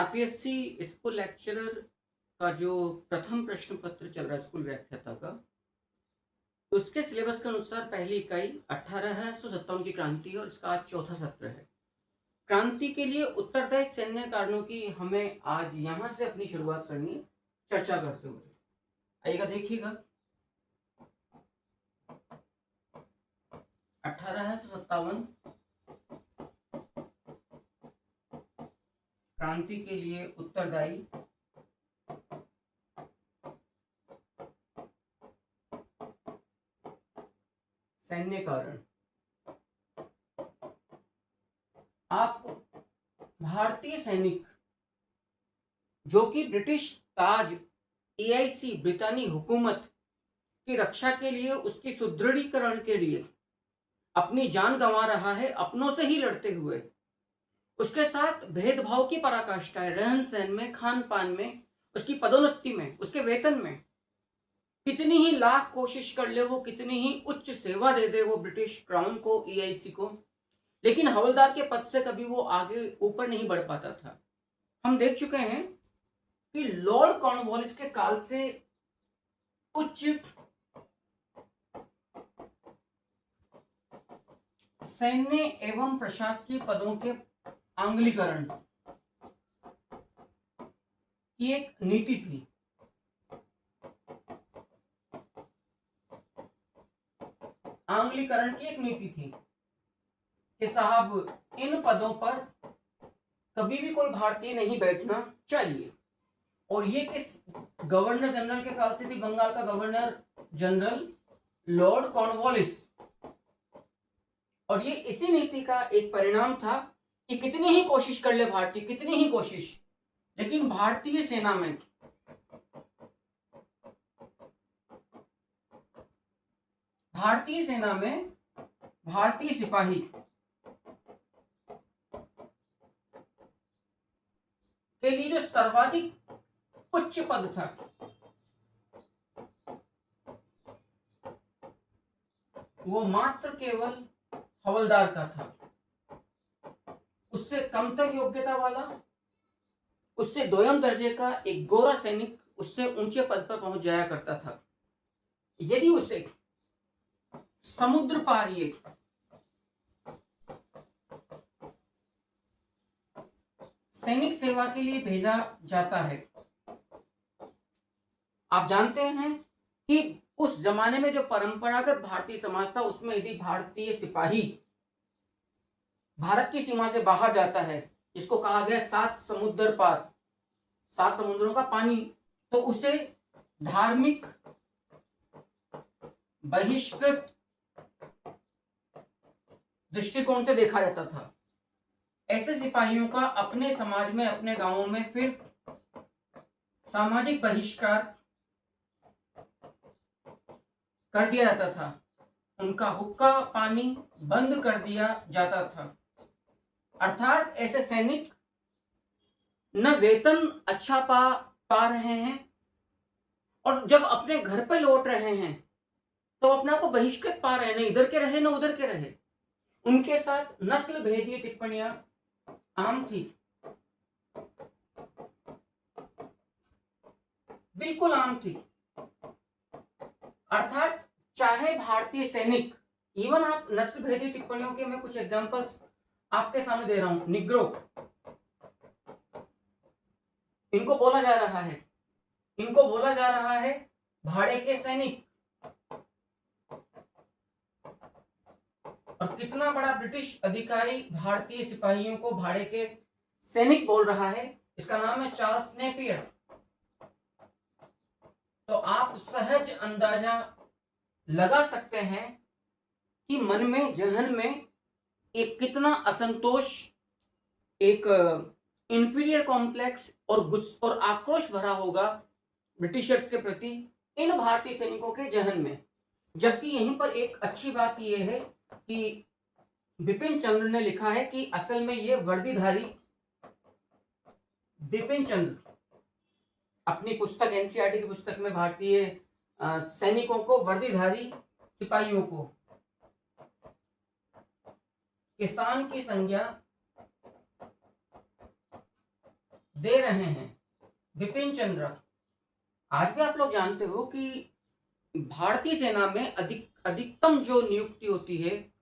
RPSC school lecturer का जो प्रथम प्रश्न पत्र चल रहा है स्कूल व्याख्याता का, उसके सिलेबस के अनुसार पहली इकाई 1857 की क्रांति और इसका आज चौथा सत्र है। क्रांति के लिए उत्तरदायी सैन्य कारणों की हमें आज यहाँ से अपनी शुरुआत करनी है चर्चा करते हुए। आइएगा, देखिएगा 1857 क्रांति के लिए उत्तरदायी सैन्य कारण। आप भारतीय सैनिक जो कि ब्रिटिश ताज एआईसी ब्रितानी हुकूमत की रक्षा के लिए, उसकी सुदृढ़ीकरण के लिए अपनी जान गंवा रहा है, अपनों से ही लड़ते हुए। उसके साथ भेदभाव की पराकाष्ठा है, रहन सहन में, खान पान में, उसकी पदोन्नति में, उसके वेतन में। कितनी ही लाख कोशिश कर ले वो, कितनी ही उच्च सेवा दे दे वो ब्रिटिश क्राउन को, एआईसी को, लेकिन हवलदार के पद से कभी वो आगे ऊपर नहीं बढ़ पाता था। हम देख चुके हैं कि लॉर्ड कॉर्नवालिस के काल से उच्च सैन्य एवं प्रशासकीय पदों के आंगलीकरण की एक नीति थी। आंगलीकरण की एक नीति थी कि साहब इन पदों पर कभी भी कोई भारतीय नहीं बैठना चाहिए। और ये किस गवर्नर जनरल के काल से थी? बंगाल का गवर्नर जनरल लॉर्ड कॉर्नवालिस। और ये इसी नीति का एक परिणाम था कि कितनी ही कोशिश कर ले भारतीय, कितनी ही कोशिश, लेकिन भारतीय सेना में भारतीय सिपाही के लिए जो सर्वाधिक उच्च पद था वो मात्र केवल हवलदार का था। उससे कमतर योग्यता वाला, उससे दोयम दर्जे का एक गोरा सैनिक उससे ऊंचे पद पर पहुंच जाया करता था। यदि उसे समुद्र पारिये सैनिक सेवा के लिए भेजा जाता है, आप जानते हैं कि उस जमाने में जो परंपरागत भारतीय समाज था उसमें यदि भारतीय सिपाही भारत की सीमा से बाहर जाता है, इसको कहा गया 7 समुद्र पार, 7 समुद्रों का पानी, तो उसे धार्मिक बहिष्कृत दृष्टिकोण से देखा जाता था। ऐसे सिपाहियों का अपने समाज में, अपने गांवों में फिर सामाजिक बहिष्कार कर दिया जाता था, उनका हुक्का पानी बंद कर दिया जाता था। अर्थात ऐसे सैनिक न वेतन अच्छा पा रहे हैं, और जब अपने घर पे लौट रहे हैं तो अपने आप को बहिष्कृत पा रहे हैं, न इधर के रहे न उधर के रहे। उनके साथ नस्ल भेदीय टिप्पणियां आम थी, बिल्कुल आम थी। अर्थात चाहे भारतीय सैनिक, इवन आप नस्ल भेदी टिप्पणियों के मैं कुछ एग्जांपल्स आपके सामने दे रहा हूं। निग्रो, इनको बोला जा रहा है भाड़े के सैनिक। और कितना बड़ा ब्रिटिश अधिकारी भारतीय सिपाहियों को भाड़े के सैनिक बोल रहा है, इसका नाम है चार्ल्स नेपियर। तो आप सहज अंदाजा लगा सकते हैं कि मन में, जहन में एक कितना असंतोष, एक इंफीरियर कॉम्प्लेक्स और आक्रोश भरा होगा ब्रिटिशर्स के प्रति इन भारतीय सैनिकों के जहन में। जबकि यहीं पर एक अच्छी बात यह है कि बिपिन चंद्र ने लिखा है कि असल में ये वर्दीधारी बिपिन चंद्र अपनी पुस्तक, एनसीईआरटी की पुस्तक में भारतीय सैनिकों को, वर्दीधारी सिपाहियों को किसान की संज्ञा दे रहे हैं विपिन चंद्र। आज भी आप लोग जानते हो कि भारतीय सेना में अधिकतम जो नियुक्ति होती है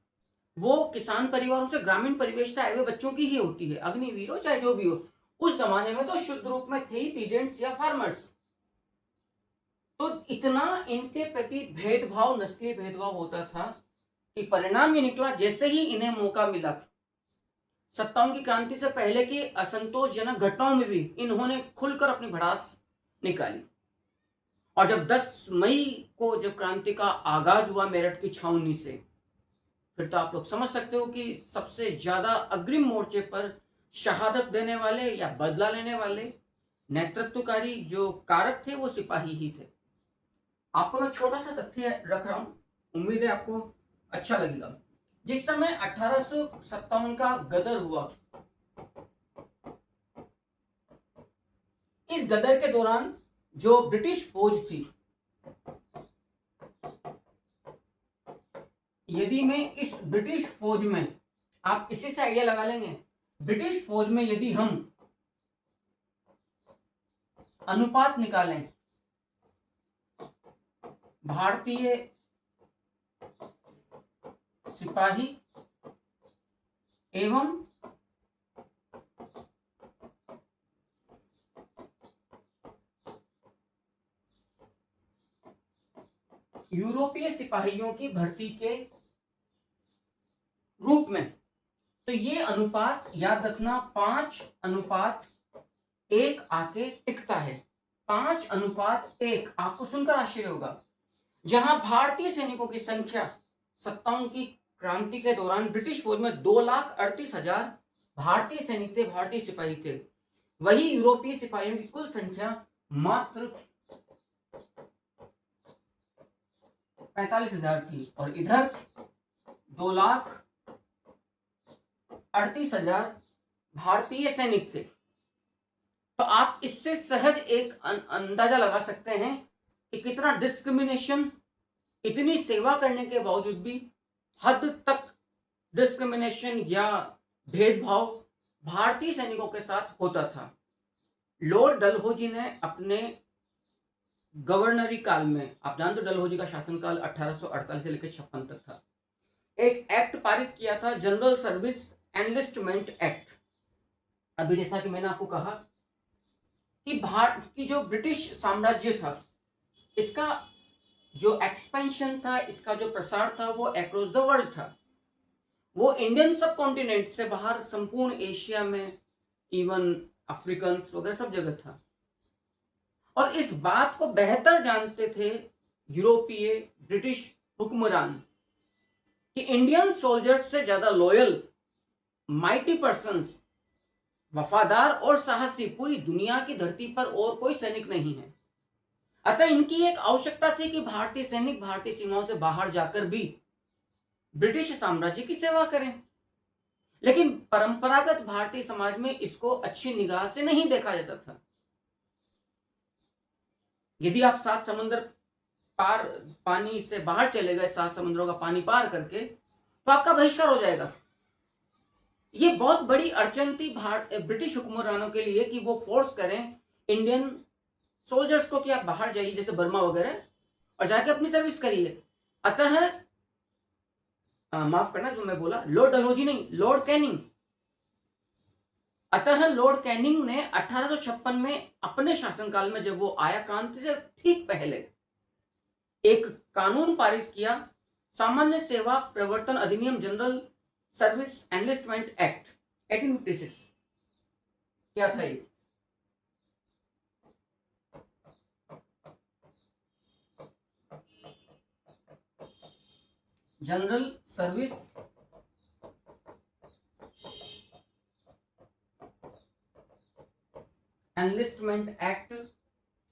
वो किसान परिवारों से, ग्रामीण परिवेश से आए हुए बच्चों की ही होती है, अग्निवीर हो चाहे जो भी हो। उस जमाने में तो शुद्ध रूप में थे ही पीजेंट्स या फार्मर्स। तो इतना इनके प्रति भेदभाव, नस्लीय भेदभाव होता था कि परिणाम ये निकला, जैसे ही इन्हें मौका मिला 57 की क्रांति से पहले की असंतोषजनक घटनाओं में भी इन्होंने खुलकर अपनी भड़ास निकाली। और जब 10 मई को जब क्रांति का आगाज हुआ मेरठ की छावनी से, फिर तो आप लोग समझ सकते हो कि सबसे ज्यादा अग्रिम मोर्चे पर शहादत देने वाले या बदला लेने वाले नेतृत्वकारी जो कारक थे वो सिपाही ही थे। आपको मैं छोटा सा तथ्य रख रहा हूं, उम्मीद है आपको अच्छा लगेगा। जिस समय 1857 का गदर हुआ, इस गदर के दौरान जो ब्रिटिश फौज थी, यदि मैं इस ब्रिटिश फौज में, आप इसी से आइडिया लगा लेंगे, ब्रिटिश फौज में यदि हम अनुपात निकालें भारतीय सिपाही एवं यूरोपीय सिपाहियों की भर्ती के रूप में, तो ये अनुपात याद रखना 5:1 आके टिकता है। 5:1। आपको सुनकर आश्चर्य होगा, जहां भारतीय सैनिकों की संख्या 57 की क्रांति के दौरान ब्रिटिश फौज में 2,38,000 भारतीय सैनिक थे, भारतीय सिपाही थे, वही यूरोपीय सिपाहियों की कुल संख्या मात्र 45,000 थी। और इधर 2,38,000 भारतीय सैनिक थे। तो आप इससे सहज एक अंदाजा लगा सकते हैं कि कितना डिस्क्रिमिनेशन, इतनी सेवा करने के बावजूद भी हद तक डिस्क्रिमिनेशन या भेदभाव भारतीय सैनिकों के साथ होता था। लॉर्ड डलहौजी ने अपने गवर्नरी काल में, आप जानते हो डलहौजी का शासनकाल 1848 से लेकर 56 तक था, एक एक्ट पारित किया था, जनरल सर्विस एनलिस्टमेंट एक्ट। अभी जैसा कि मैंने आपको कहा कि भारत की जो ब्रिटिश साम्राज्य था, इसका जो एक्सपेंशन था, इसका जो प्रसार था, वो अक्रॉस द वर्ल्ड था। वो इंडियन सब कॉन्टिनेंट से बाहर संपूर्ण एशिया में, इवन अफ्रीकन वगैरह सब जगह था। और इस बात को बेहतर जानते थे यूरोपीय ब्रिटिश हुक्मरान कि इंडियन सोल्जर्स से ज्यादा लॉयल, माइटी पर्सन्स, वफादार और साहसी पूरी दुनिया की धरती पर और कोई सैनिक नहीं है। अतः इनकी एक आवश्यकता थी कि भारतीय सैनिक भारतीय सीमाओं से बाहर जाकर भी ब्रिटिश साम्राज्य की सेवा करें। लेकिन परंपरागत भारतीय समाज में इसको अच्छी निगाह से नहीं देखा जाता था। यदि आप 7 समुद्र पार, पानी से बाहर चले गए, 7 समुद्रों का पानी पार करके, तो आपका बहिष्कार हो जाएगा। ये बहुत बड़ी अड़चन थी ब्रिटिश हुक्मरानों के लिए कि वो फोर्स करें इंडियन सोल्जर्स को कि आप बाहर जाइए, जैसे बर्मा वगैरह, और जाके अपनी सर्विस करिए। अतः माफ करना जो मैं बोला, लॉर्ड डलहौजी नहीं, लॉर्ड कैनिंग। अतः लॉर्ड कैनिंग ने 1856 में अपने शासनकाल में, जब वो आया क्रांति से ठीक पहले, एक कानून पारित किया, सामान्य सेवा प्रवर्तन अधिनियम, जनरल सर्विस एनलिस्टमेंट एक्ट 1856। क्या था ये? जनरल सर्विस एनलिस्टमेंट एक्ट,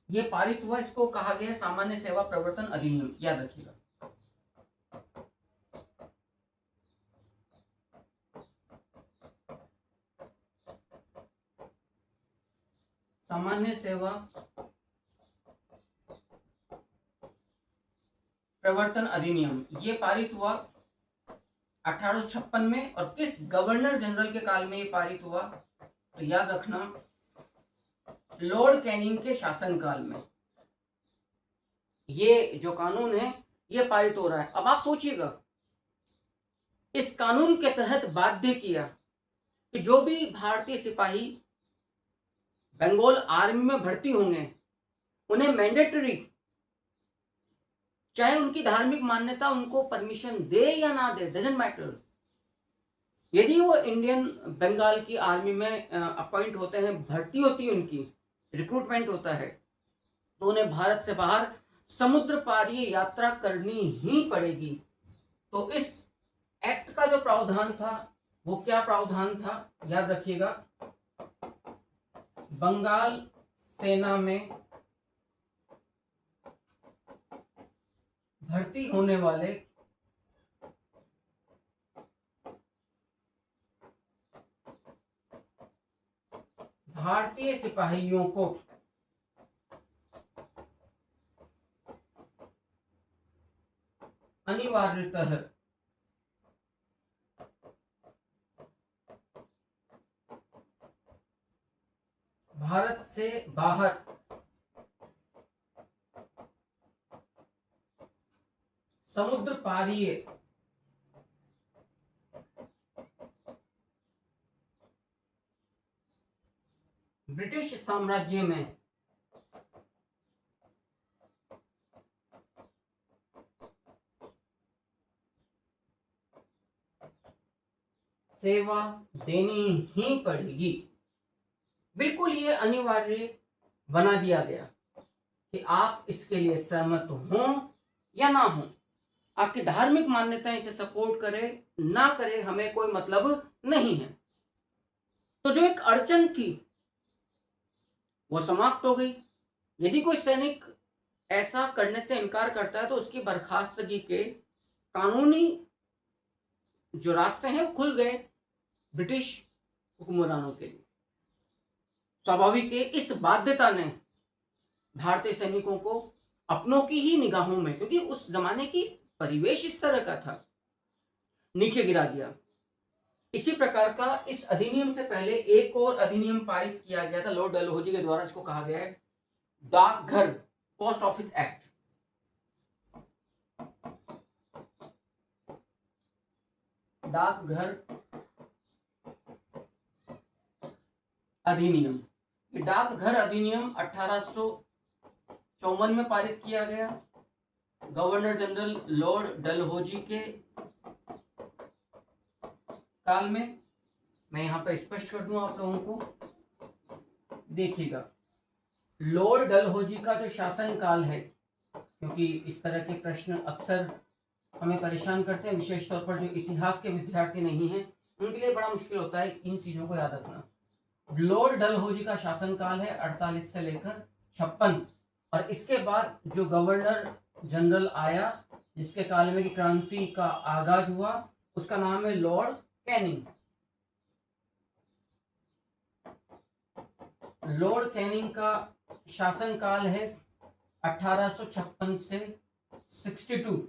ये पारित हुआ। इसको कहा गया है सामान्य सेवा प्रवर्तन अधिनियम, याद रखिएगा। सामान्य सेवा प्रवर्तन अधिनियम ये पारित हुआ 1856 में। और किस गवर्नर जनरल के काल में ये पारित हुआ? तो याद रखना, लॉर्ड कैनिंग के शासनकाल में ये जो कानून है ये पारित हो रहा है। अब आप सोचिएगा, इस कानून के तहत बाध्य किया कि जो भी भारतीय सिपाही बंगाल आर्मी में भर्ती होंगे उन्हें मैंडेटरी, चाहे उनकी धार्मिक मान्यता उनको परमिशन दे या ना दे, डजंट मैटर, यदि वो इंडियन बंगाल की आर्मी में अपॉइंट होते हैं, भर्ती होती है उनकी, रिक्रूटमेंट होता है, तो उन्हें भारत से बाहर समुद्र पारी यात्रा करनी ही पड़ेगी। तो इस एक्ट का जो प्रावधान था वो क्या प्रावधान था, याद रखिएगा, बंगाल सेना में भर्ती होने वाले भारतीय सिपाहियों को अनिवार्यतः भारत से बाहर समुद्र पारीय ब्रिटिश साम्राज्य में सेवा देनी ही पड़ेगी। बिल्कुल ये अनिवार्य बना दिया गया कि आप इसके लिए सहमत हो या ना हो, आपकी धार्मिक मान्यताएं इसे सपोर्ट करे ना करे हमें कोई मतलब नहीं है। तो जो एक अड़चन थी वो समाप्त हो गई। यदि कोई सैनिक ऐसा करने से इनकार करता है तो उसकी बर्खास्तगी के कानूनी जो रास्ते हैं वो खुल गए ब्रिटिश हुक्मरानों के लिए। स्वाभाविक है, इस बाध्यता ने भारतीय सैनिकों को अपनों की ही निगाहों में, क्योंकि उस जमाने की परिवेश इस तरह का था, नीचे गिरा दिया। इसी प्रकार का इस अधिनियम से पहले एक और अधिनियम पारित किया गया था लॉर्ड डलहौजी के द्वारा, जिसको कहा गया है डाकघर पोस्ट ऑफिस एक्ट। डाकघर अधिनियम, ये डाकघर अधिनियम 1854 में पारित किया गया गवर्नर जनरल लॉर्ड डलहौजी के काल में। मैं यहां पर स्पष्ट कर दूं आप लोगों को, देखिएगा लॉर्ड डलहौजी का जो शासन काल है, क्योंकि इस तरह के प्रश्न अक्सर हमें परेशान करते हैं, विशेष तौर पर जो इतिहास के विद्यार्थी नहीं हैं उनके लिए बड़ा मुश्किल होता है इन चीजों को याद रखना। लॉर्ड डलहौजी का शासनकाल है 48 से लेकर 56, और इसके बाद जो गवर्नर जनरल आया जिसके काल में की क्रांति का आगाज हुआ उसका नाम है लॉर्ड कैनिंग। लॉर्ड कैनिंग का शासनकाल है 1856 से 62।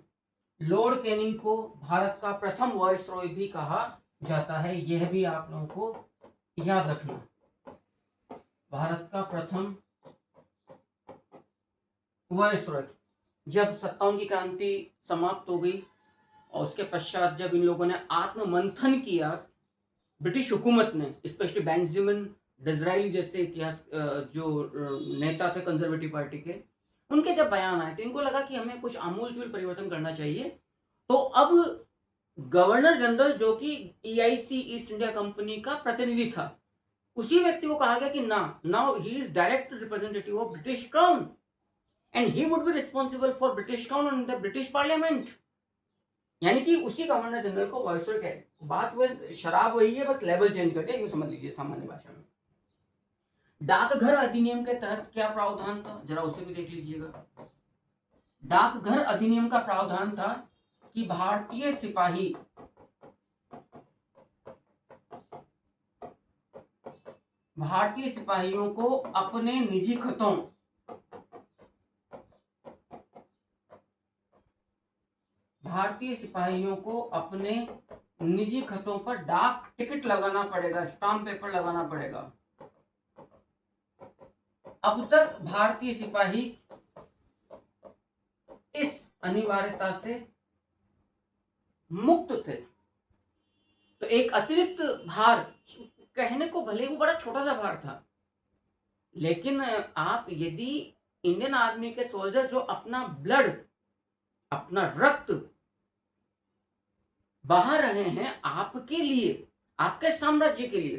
लॉर्ड कैनिंग को भारत का प्रथम वायसरॉय भी कहा जाता है, यह भी आप लोगों को याद रखना। भारत का प्रथम वायसरॉय। जब 57 की क्रांति समाप्त हो गई और उसके पश्चात जब इन लोगों ने आत्ममंथन किया, ब्रिटिश हुकूमत ने, स्पेशली बेंजामिन डिज़राइली जैसे इतिहास जो नेता थे कंजर्वेटिव पार्टी के, उनके जब बयान आए तो इनको लगा कि हमें कुछ आमूलचूल परिवर्तन करना चाहिए। तो अब गवर्नर जनरल जो कि EIC ईस्ट इंडिया कंपनी का प्रतिनिधि था, उसी व्यक्ति को कहा गया कि now he is direct representative of British crown and he would be responsible for British crown and the British parliament. यानी कि उसी गवर्नर जनरल को वायसरॉय कहे। बात वह शराब वही है, बस लेवल चेंज कर दिया, यूं समझ लीजिए सामान्य भाषा में। डाकघर अधिनियम के तहत क्या प्रावधान था, जरा उसे भी देख लीजिएगा। डाकघर अधिनियम का प्रावधान था कि भारतीय सिपाही भारतीय सिपाहियों को अपने निजी खतों पर डाक टिकट लगाना पड़ेगा, स्टाम्प पेपर लगाना पड़ेगा। अब तक भारतीय सिपाही इस अनिवार्यता से मुक्त थे। तो एक अतिरिक्त भार, कहने को भले वो बड़ा छोटा सा भार था, लेकिन आप यदि इंडियन आर्मी के सोल्जर जो अपना ब्लड, अपना रक्त बहा रहे हैं आपके लिए, आपके साम्राज्य के लिए,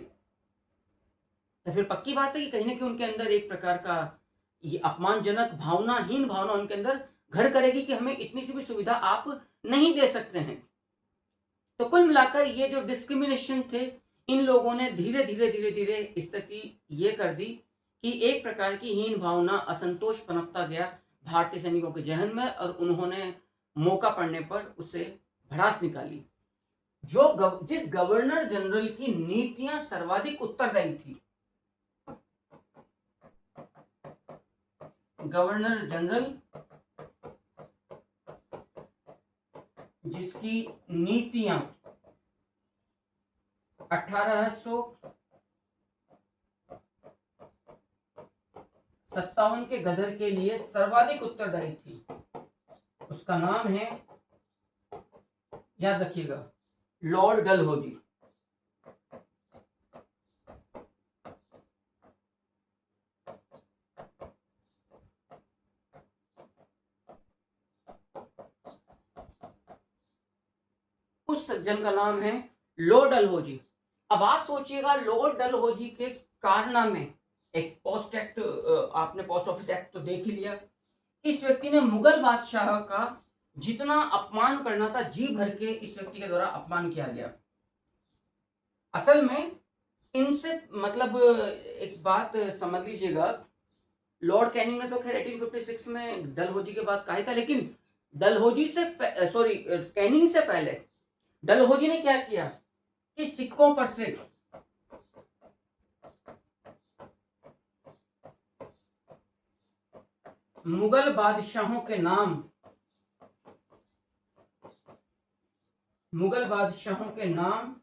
तो फिर पक्की बात है कि कहीं ना कहीं उनके अंदर एक प्रकार का ये अपमानजनक भावनाहीन भावना उनके अंदर घर करेगी कि हमें इतनी सी भी सुविधा आप नहीं दे सकते हैं। तो कुल मिलाकर ये जो डिस्क्रिमिनेशन थे, इन लोगों ने धीरे धीरे धीरे धीरे स्थिति ये कर दी कि एक प्रकार की हीन भावना, असंतोष पनपता गया भारतीय सैनिकों के जहन में, और उन्होंने मौका पड़ने पर उसे भड़ास निकाली। जिस गवर्नर जनरल की नीतियां सर्वाधिक उत्तरदायी थी, गवर्नर जनरल जिसकी नीतियां 1857 के गदर के लिए सर्वाधिक उत्तरदायी थी, उसका नाम है, याद रखिएगा, लॉर्ड डलहौजी। उस सज्जन का नाम है लॉर्ड डलहौजी। अब आप सोचिएगा, लॉर्ड डलहौजी के कारनामे, एक पोस्ट एक्ट, आपने पोस्ट ऑफिस एक्ट तो देख ही लिया। इस व्यक्ति ने मुगल बादशाह का जितना अपमान करना था, जी भर के इस व्यक्ति के द्वारा अपमान किया गया। असल में इनसे मतलब एक बात समझ लीजिएगा, लॉर्ड कैनिंग ने तो खैर 1856 में डलहौजी के बाद कहा था, लेकिन डलहौजी से कैनिंग से पहले डलहौजी ने क्या किया कि सिक्कों पर से मुगल बादशाहों के नाम, मुगल बादशाहों के नाम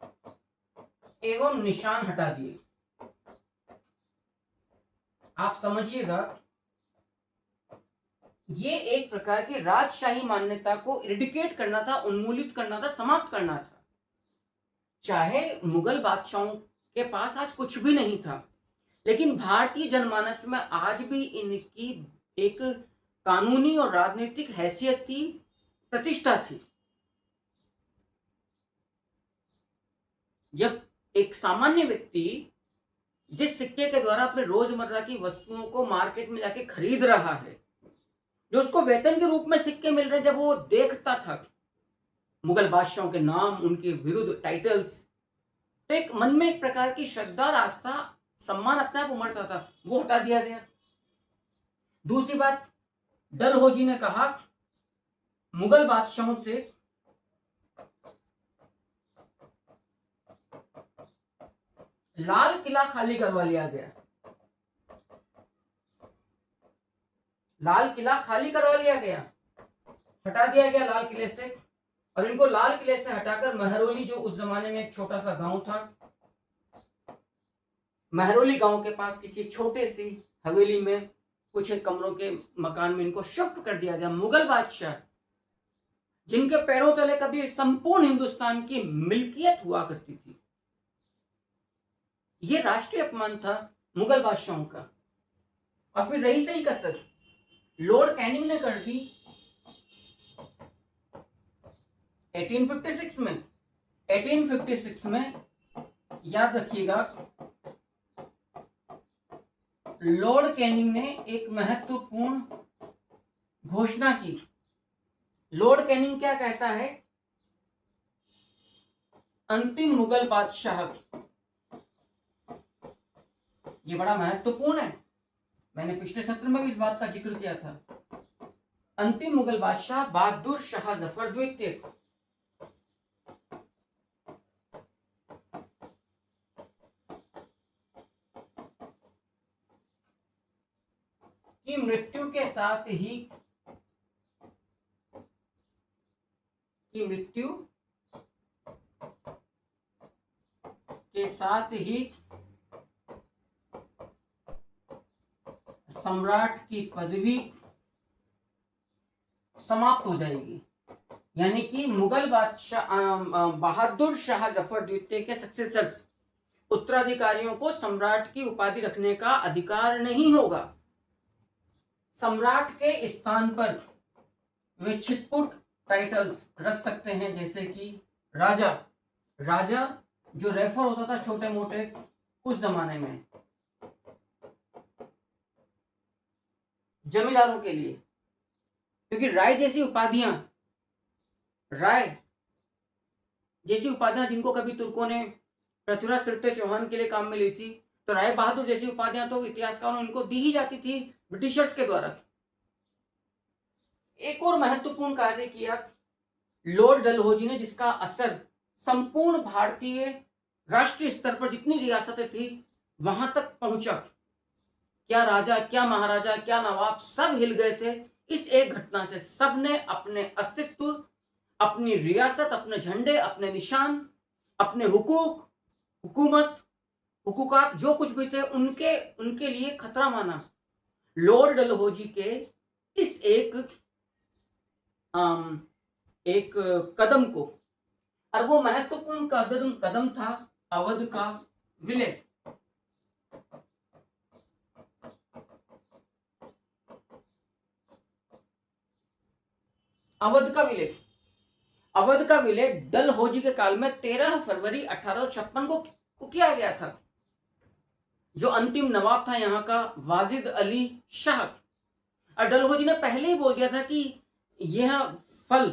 एवं निशान हटा दिए। आप समझिएगा, ये एक प्रकार की राजशाही मान्यता को इरिडिकेट करना था, उन्मूलित करना था, समाप्त करना था। चाहे मुगल बादशाहों के पास आज कुछ भी नहीं था, लेकिन भारतीय जनमानस में आज भी इनकी एक कानूनी और राजनीतिक हैसियत थी, प्रतिष्ठा थी। जब एक सामान्य व्यक्ति जिस सिक्के के द्वारा अपने रोजमर्रा की वस्तुओं को मार्केट में जाके खरीद रहा है, जो उसको वेतन के रूप में सिक्के मिल रहे, जब वो देखता था मुगल बादशाहों के नाम, उनके विरुद्ध टाइटल्स, तो एक मन में एक प्रकार की श्रद्धा, आस्था, सम्मान अपने आप उमड़ता था, वो हटा दिया गया। दूसरी बात, डलहौजी ने कहा मुगल बादशाहों से लाल किला खाली करवा लिया गया, लाल किला खाली करवा लिया गया, हटा दिया गया लाल किले से, और इनको लाल किले से हटाकर महरौली, जो उस जमाने में एक छोटा सा गांव था, महरौली गांव के पास किसी छोटे सी हवेली में कुछ एक कमरों के मकान में इनको शिफ्ट कर दिया गया। मुगल बादशाह, जिनके पैरों तले कभी संपूर्ण हिंदुस्तान की मिल्कियत हुआ करती थी, यह राष्ट्रीय अपमान था मुगल बादशाहों का। और फिर रही सही कसर लॉर्ड कैनिंग ने कर दी 1856 में। 1856 में याद रखिएगा, लॉर्ड कैनिंग ने एक महत्वपूर्ण घोषणा की। लॉर्ड कैनिंग क्या कहता है, अंतिम मुगल बादशाह, ये बड़ा महत्वपूर्ण है, मैंने पिछले सत्र में भी इस बात का जिक्र किया था। अंतिम मुगल बादशाह बहादुर शाह जफर द्वितीय की मृत्यु के साथ ही सम्राट की पदवी समाप्त हो जाएगी। यानी कि मुगल बादशाह बहादुर शाह जफर द्वितीय के सक्सेसर्स, उत्तराधिकारियों को सम्राट की उपाधि रखने का अधिकार नहीं होगा। सम्राट के स्थान पर वे छिटपुट टाइटल्स रख सकते हैं, जैसे कि राजा। राजा जो रेफर होता था छोटे मोटे उस जमाने में जमींदारों के लिए, क्योंकि राय जैसी उपाधियां जिनको कभी तुर्कों ने पृथ्वीराज तृतीय चौहान के लिए काम में ली थी, तो राय बहादुर जैसी उपाधियां तो इतिहासकारों ने इनको दी ही जाती थी ब्रिटिशर्स के द्वारा। एक और महत्वपूर्ण कार्य किया लॉर्ड डलहौजी ने, जिसका असर संपूर्ण भारतीय राष्ट्रीय स्तर पर जितनी रियासतें थी वहां तक पहुंचा। क्या राजा, क्या महाराजा, क्या नवाब, सब हिल गए थे इस एक घटना से। सबने अपने अस्तित्व, अपनी रियासत, अपने झंडे, अपने निशान, अपने हुकूक, हुकूमत, हुकूकात जो कुछ भी थे उनके लिए खतरा माना लॉर्ड डलहौजी के इस एक कदम को। और वो महत्वपूर्ण कदम था अवध का विलय। अवध का विलय डलहौजी के काल में 13 फरवरी 1856 को किया गया था। जो अंतिम नवाब था यहाँ का, वाजिद अली शाह, और डलहौजी ने पहले ही बोल दिया था कि यह फल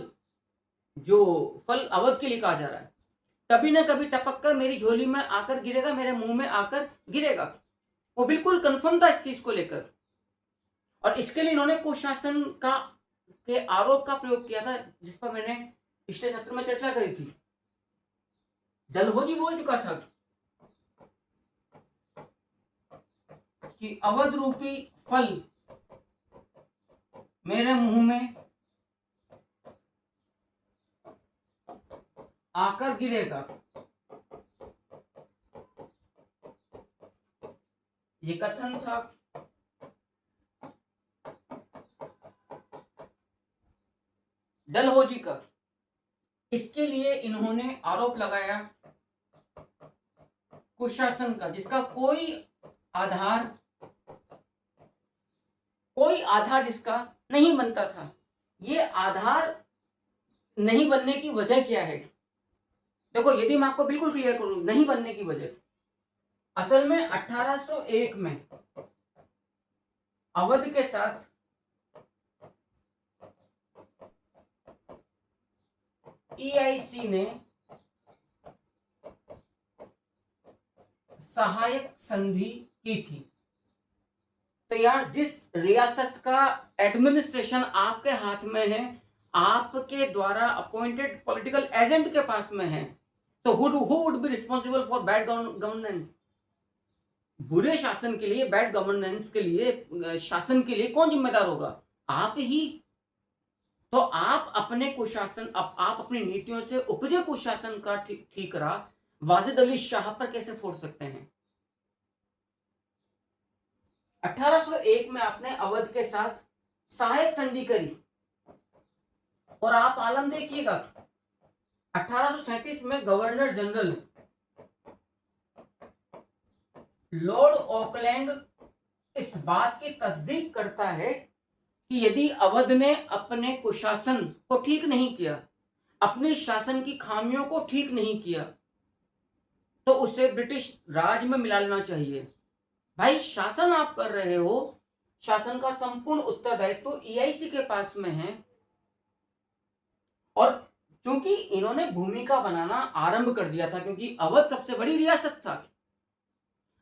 अवध के लिए कहा जा रहा है, कभी ना कभी टपक कर मेरी झोली में आकर गिरेगा, मेरे मुंह में आकर गिरेगा। वो बिल्कुल कंफर्म था इस चीज को लेकर, और इसके लिए इन्होंने कुशासन के आरोप का प्रयोग किया था, जिस पर मैंने पिछले सत्र में चर्चा करी थी। डलहौजी बोल चुका था कि अवध रूपी फल मेरे मुंह में आकर गिरेगा। ये कथन था। डलहौजी का। इसके लिए इन्होंने आरोप लगाया कुशासन का, जिसका कोई आधार जिसका नहीं बनता था। ये आधार नहीं बनने की वजह क्या है? देखो, यदि मैं आपको बिल्कुल क्लियर करूं नहीं बनने की वजह, असल में 1801 में अवध के साथ EIC ने सहायक संधि की थी। तो यार, जिस रियासत का एडमिनिस्ट्रेशन आपके हाथ में है, आपके द्वारा अपॉइंटेड पॉलिटिकल एजेंट के पास में है, तो who would be responsible for bad governance? बुरे शासन के लिए, बैड गवर्नेंस के लिए, शासन के लिए कौन जिम्मेदार होगा? आप ही। तो आप अपने कुशासन, आप अपनी नीतियों से उपजे कुशासन का ठीकरा वाजिद अली शाह पर कैसे फोड़ सकते हैं? 1801 में आपने अवध के साथ सहायक संधि करी, और आप आलम देखिएगा 1837 में गवर्नर जनरल लॉर्ड ऑकलैंड इस बात की तस्दीक करता है कि यदि अवध ने अपने कुशासन को ठीक नहीं किया, अपने शासन की खामियों को ठीक नहीं किया, तो उसे ब्रिटिश राज में मिला लेना चाहिए। भाई, शासन आप कर रहे हो, शासन का संपूर्ण उत्तरदायित्व तो EIC के पास में है। और चूंकि इन्होंने भूमिका बनाना आरंभ कर दिया था, क्योंकि अवध सबसे बड़ी रियासत था।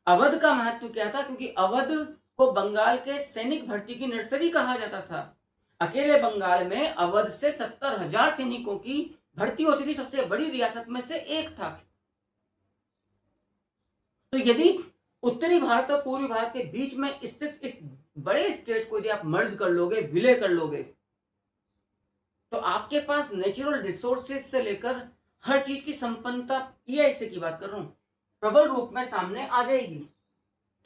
अवध का महत्व क्या था? क्योंकि अवध को बंगाल के सैनिक भर्ती की नर्सरी कहा जाता था। अकेले बंगाल में अवध से 70,000 सैनिकों की भर्ती होती थी, सबसे बड़ी रियासत में से एक था। तो यदि उत्तरी भारत और पूर्वी भारत के बीच में स्थित इस बड़े स्टेट को यदि आप मर्ज कर लोगे, विलय कर लोगे, तो आपके पास नेचुरल रिसोर्सेज से लेकर हर चीज की संपन्नता, EIC की बात कर रहा हूं, प्रबल रूप में सामने आ जाएगी।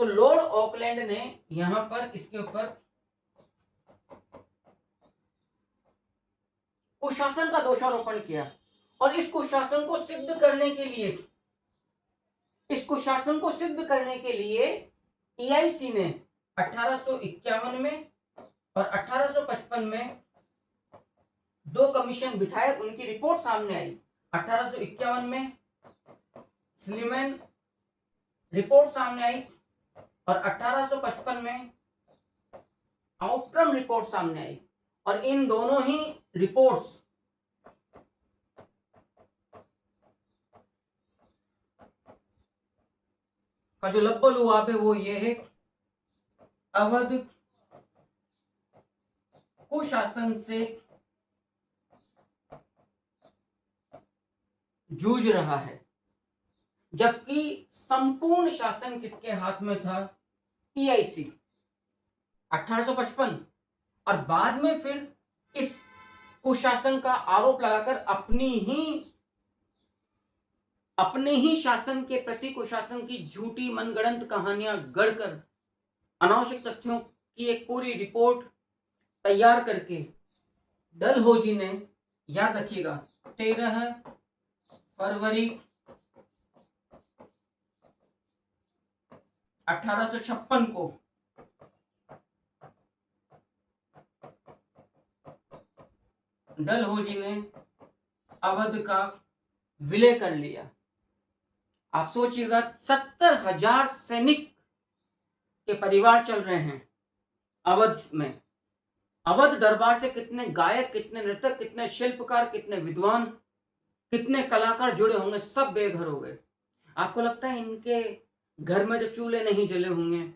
तो लॉर्ड ऑकलैंड ने यहां पर इसके ऊपर कुशासन का दोषारोपण किया और इस कुशासन को सिद्ध करने के लिए ईआईसी ने 1851 में और 1855 में दो कमीशन बिठाए। उनकी रिपोर्ट सामने आई। 1851 में स्लीमैन रिपोर्ट सामने आई और 1855 में आउट्रम रिपोर्ट सामने आई। और इन दोनों ही रिपोर्ट्स का जो लब्बल हुआ है वो ये है, अवध कुशासन से जूझ रहा है, जबकि संपूर्ण शासन किसके हाथ में था? ईआईसी। 1855 और बाद में फिर इस कुशासन का आरोप लगाकर अपने ही शासन के प्रति कुशासन की झूठी मनगढ़ंत कहानियां गढ़कर अनावश्यक तथ्यों की एक पूरी रिपोर्ट तैयार करके डलहौजी ने, याद रखिएगा, 13 फरवरी 1856 को डलहौजी ने अवध का विलय कर लिया। आप सोचिएगा, 70,000 सैनिक के परिवार चल रहे हैं अवध में। अवध दरबार से कितने गायक, कितने नृतक, कितने शिल्पकार, कितने विद्वान, कितने कलाकार जुड़े होंगे, सब बेघर हो गए। आपको लगता है इनके घर में जब चूल्हे नहीं जले होंगे,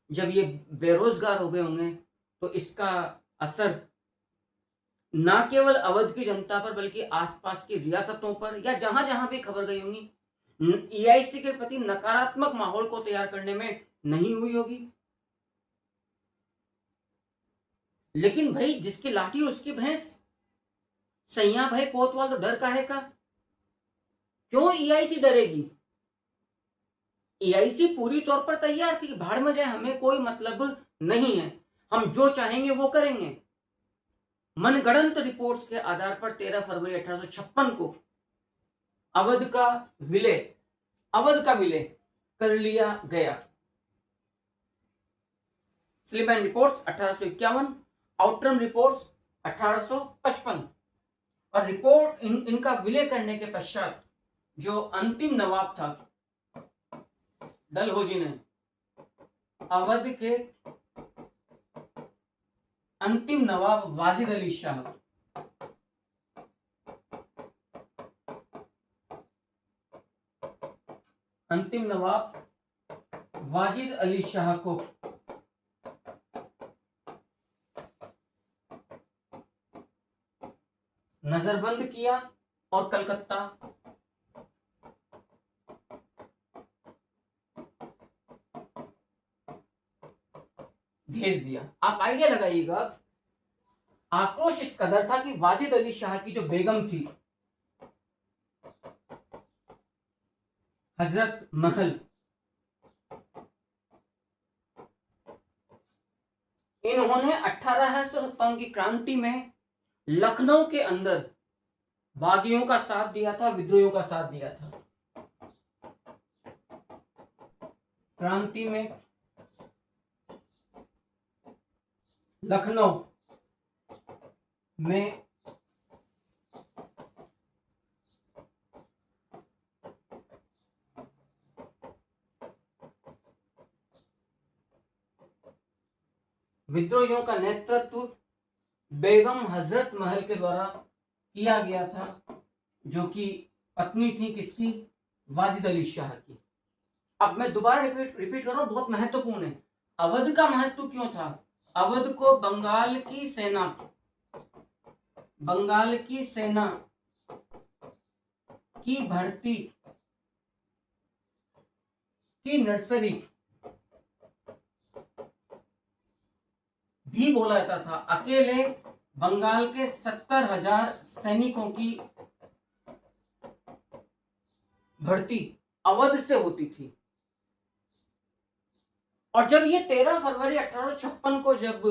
जब ये बेरोजगार हो गए होंगे, तो इसका असर ना केवल अवध की जनता पर बल्कि आसपास की रियासतों पर या जहां जहां भी खबर गई होंगी, ईआईसी के प्रति नकारात्मक माहौल को तैयार करने में नहीं हुई होगी। लेकिन भाई, जिसकी लाठी उसकी भैंस, सैया भाई कोतवाल, तो डर काहे का? क्यों ईआईसी डरेगी? ईआईसी पूरी तौर पर तैयार थी, भाड़ में जाए, हमें कोई मतलब नहीं है, हम जो चाहेंगे वो करेंगे। मनगढ़ंत रिपोर्ट्स के आधार पर 13 फरवरी 1856 को अवध का विलय कर लिया गया। Sleeman reports 1851, Outram reports 1855। और रिपोर्ट इनका विलय करने के पश्चात जो अंतिम नवाब था डलहौजी ने, अवध के अंतिम नवाब वाजिद अली शाह, को नजरबंद किया और कलकत्ता भेज दिया। आप आइडिया लगाइएगा, आक्रोश इस कदर था कि वाजिद अली शाह की जो बेगम थी हजरत महल, इन्होंने 1857 की क्रांति में लखनऊ के अंदर बागियों का साथ दिया था, विद्रोहियों का साथ दिया था। क्रांति में लखनऊ में विद्रोहियों का नेतृत्व बेगम हजरत महल के द्वारा किया गया था, जो कि पत्नी थी किसकी? वाजिद अली शाह की। अब मैं दोबारा रिपीट कर रहा हूं, बहुत महत्वपूर्ण है। अवध का महत्व क्यों था? अवध को बंगाल की सेना की भर्ती की नर्सरी भी बोला जाता था। अकेले बंगाल के 70,000 सैनिकों की भर्ती अवध से होती थी। और जब ये 13 फरवरी 1856 को जब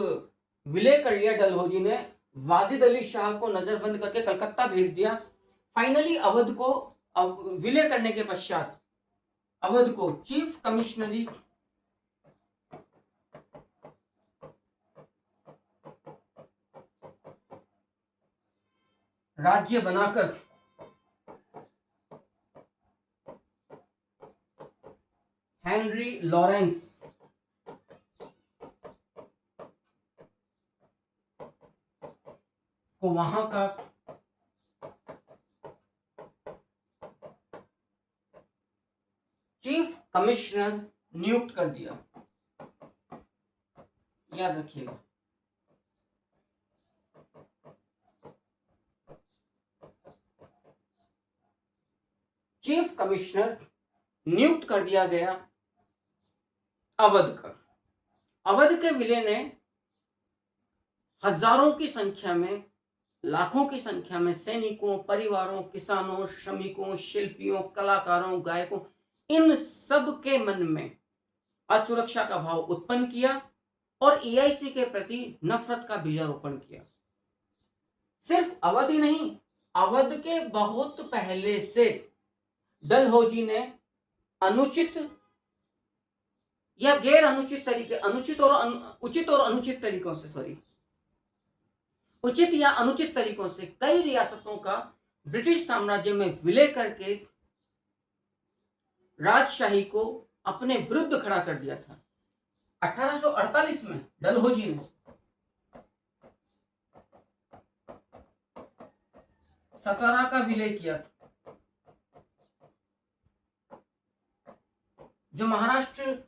विलय कर लिया डलहौजी ने, वाजिद अली शाह को नजरबंद करके कलकत्ता भेज दिया। फाइनली अवध को विलय करने के पश्चात अवध को चीफ कमिश्नरी राज्य बनाकर हेनरी लॉरेंस को वहां का चीफ कमिश्नर नियुक्त कर दिया। याद रखिएगा। चीफ कमिश्नर नियुक्त कर दिया गया अवध का। अवध के विलय ने हजारों की संख्या में, लाखों की संख्या में सैनिकों, परिवारों, किसानों, श्रमिकों, शिल्पियों, कलाकारों, गायकों, इन सब के मन में असुरक्षा का भाव उत्पन्न किया और ईआईसी के प्रति नफरत का बीजारोपण किया। सिर्फ अवध ही नहीं, अवध के बहुत पहले से डलहौजी ने अनुचित या गैर अनुचित तरीके, उचित और अनुचित तरीकों से, उचित या अनुचित तरीकों से कई रियासतों का ब्रिटिश साम्राज्य में विलय करके राजशाही को अपने विरुद्ध खड़ा कर दिया था। 1848 में डलहौजी ने सतारा का विलय किया, जो महाराष्ट्र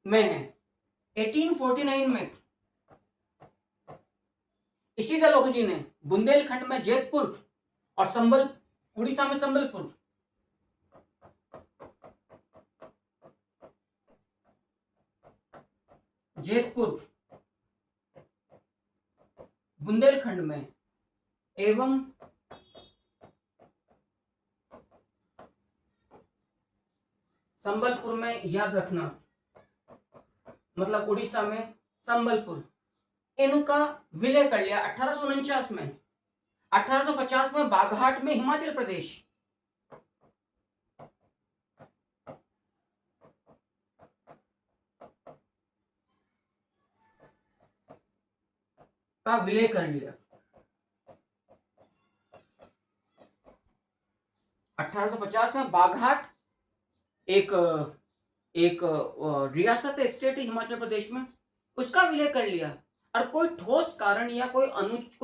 में है। 1849 में इसी डलहौजी ने बुंदेलखंड में जेतपुर और उड़ीसा में संबलपुर, जेतपुर, बुंदेलखंड में एवं संबलपुर में, याद रखना, मतलब उड़ीसा में संबलपुर, इनका विलय कर लिया 1849 में। 1850 में बागहाट में हिमाचल प्रदेश, का विलय कर लिया। 1850 में बागहाट एक रियासत है, स्टेट है हिमाचल प्रदेश में, उसका विलय कर लिया और कोई ठोस कारण या कोई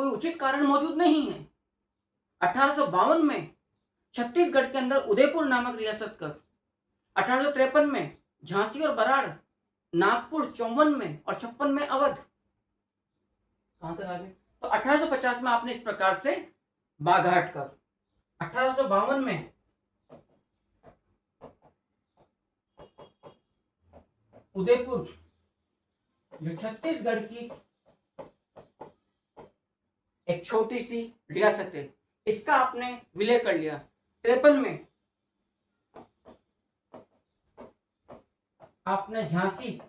उचित कारण मौजूद नहीं है। 1852 में छत्तीसगढ़ के अंदर उदयपुर नामक रियासत का, 1853 में झांसी और बराड़, नागपुर 54 में और 56 में अवध। कहां तक आगे? तो 1850 में आपने इस प्रकार से बागहाट का, 1852 में उदयपुर, जो छत्तीसगढ़ की एक छोटी सी रियासत है, इसका आपने विलय कर लिया। 53 में आपने झांसी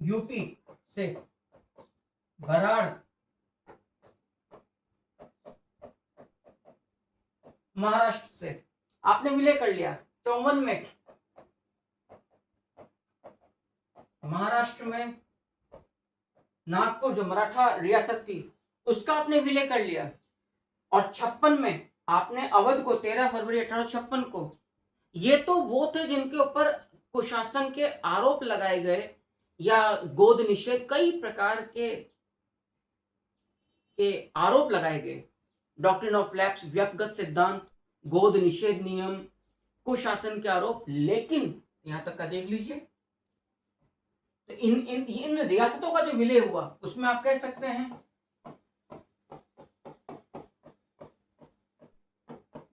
यूपी से, बराड़ महाराष्ट्र से आपने विलय कर लिया। 54 में महाराष्ट्र में नागपुर, जो मराठा रियासत थी, उसका आपने विलय कर लिया। और 56 में आपने अवध को 13 फरवरी 1856 को, ये तो वो थे जिनके ऊपर कुशासन के आरोप लगाए गए या गोद निषेध, कई प्रकार के आरोप लगाए गए। डॉक्ट्रिन ऑफ लैप्स, व्यक्तिगत सिद्धांत, गोद निषेध नियम, कुशासन के आरोप। लेकिन यहां तक का देख लीजिए, तो इन रियासतों का जो विलय हुआ उसमें आप कह सकते हैं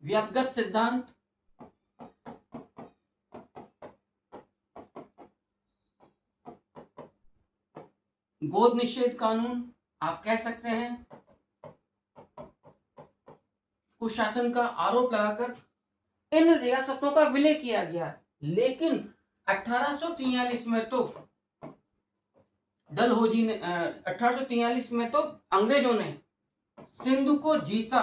व्यक्तिगत सिद्धांत, गोद निषेध कानून, आप कह सकते हैं कुशासन का आरोप लगाकर इन रियासतों का विलय किया गया। लेकिन 1843 में तो डलहौजी ने 1843 में तो अंग्रेजों ने सिंधु को जीता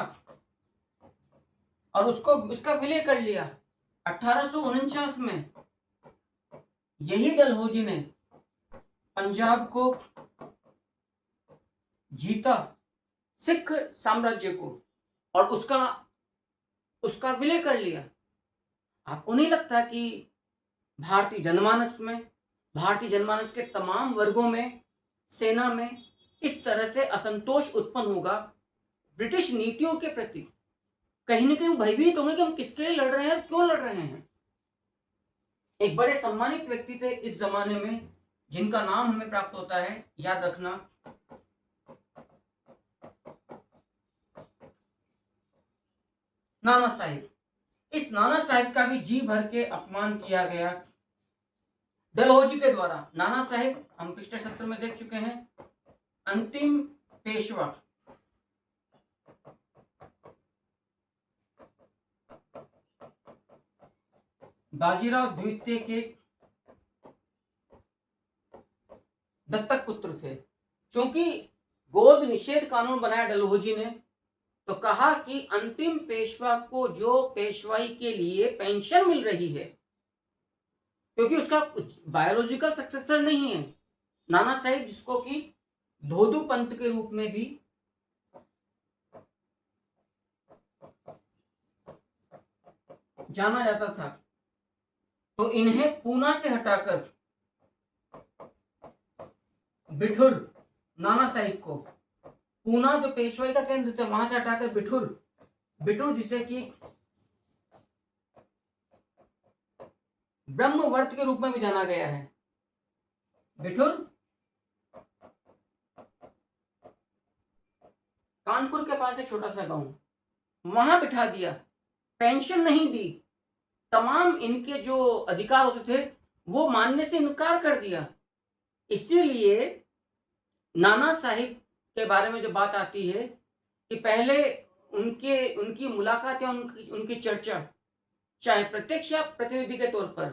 और उसको उसका विलय कर लिया। 1849 में यही डलहौजी ने पंजाब को जीता, सिख साम्राज्य को, और उसका विलय कर लिया। आपको नहीं लगता कि भारतीय जनमानस के तमाम वर्गों में, सेना में इस तरह से असंतोष उत्पन्न होगा ब्रिटिश नीतियों के प्रति? कहीं ना कहीं भयभीत होंगे कि हम किसके लिए लड़ रहे हैं, क्यों लड़ रहे हैं। एक बड़े सम्मानित व्यक्ति थे इस जमाने में, जिनका नाम हमें प्राप्त होता है, याद रखना, नाना साहिब। इस नाना साहिब का भी जी भर के अपमान किया गया डलहौजी के द्वारा। नाना साहिब हम पिछले सत्र में देख चुके हैं, अंतिम पेशवा। बाजीराव द्वितीय के दत्तक पुत्र थे। क्योंकि गोद निषेध कानून बनाया डलहौजी ने, तो कहा कि अंतिम पेशवा को जो पेशवाई के लिए पेंशन मिल रही है, क्योंकि उसका बायोलॉजिकल सक्सेसर नहीं है, नाना साहिब जिसको कि धोदू पंत के रूप में भी जाना जाता था, तो इन्हें पूना से हटाकर बिठुर, नाना साहिब को पूना जो पेशवाई का केंद्र था वहां से हटाकर बिठुर जिसे कि ब्रह्मवर्त के रूप में भी जाना गया है, बिठुर कानपुर के पास एक छोटा सा गांव, वहां बिठा दिया, पेंशन नहीं दी, तमाम इनके जो अधिकार होते थे वो मानने से इनकार कर दिया। इसीलिए नाना साहिब के बारे में जो बात आती है कि पहले उनकी मुलाकात या उनकी चर्चा, चाहे प्रत्यक्ष या प्रतिनिधि के तौर पर,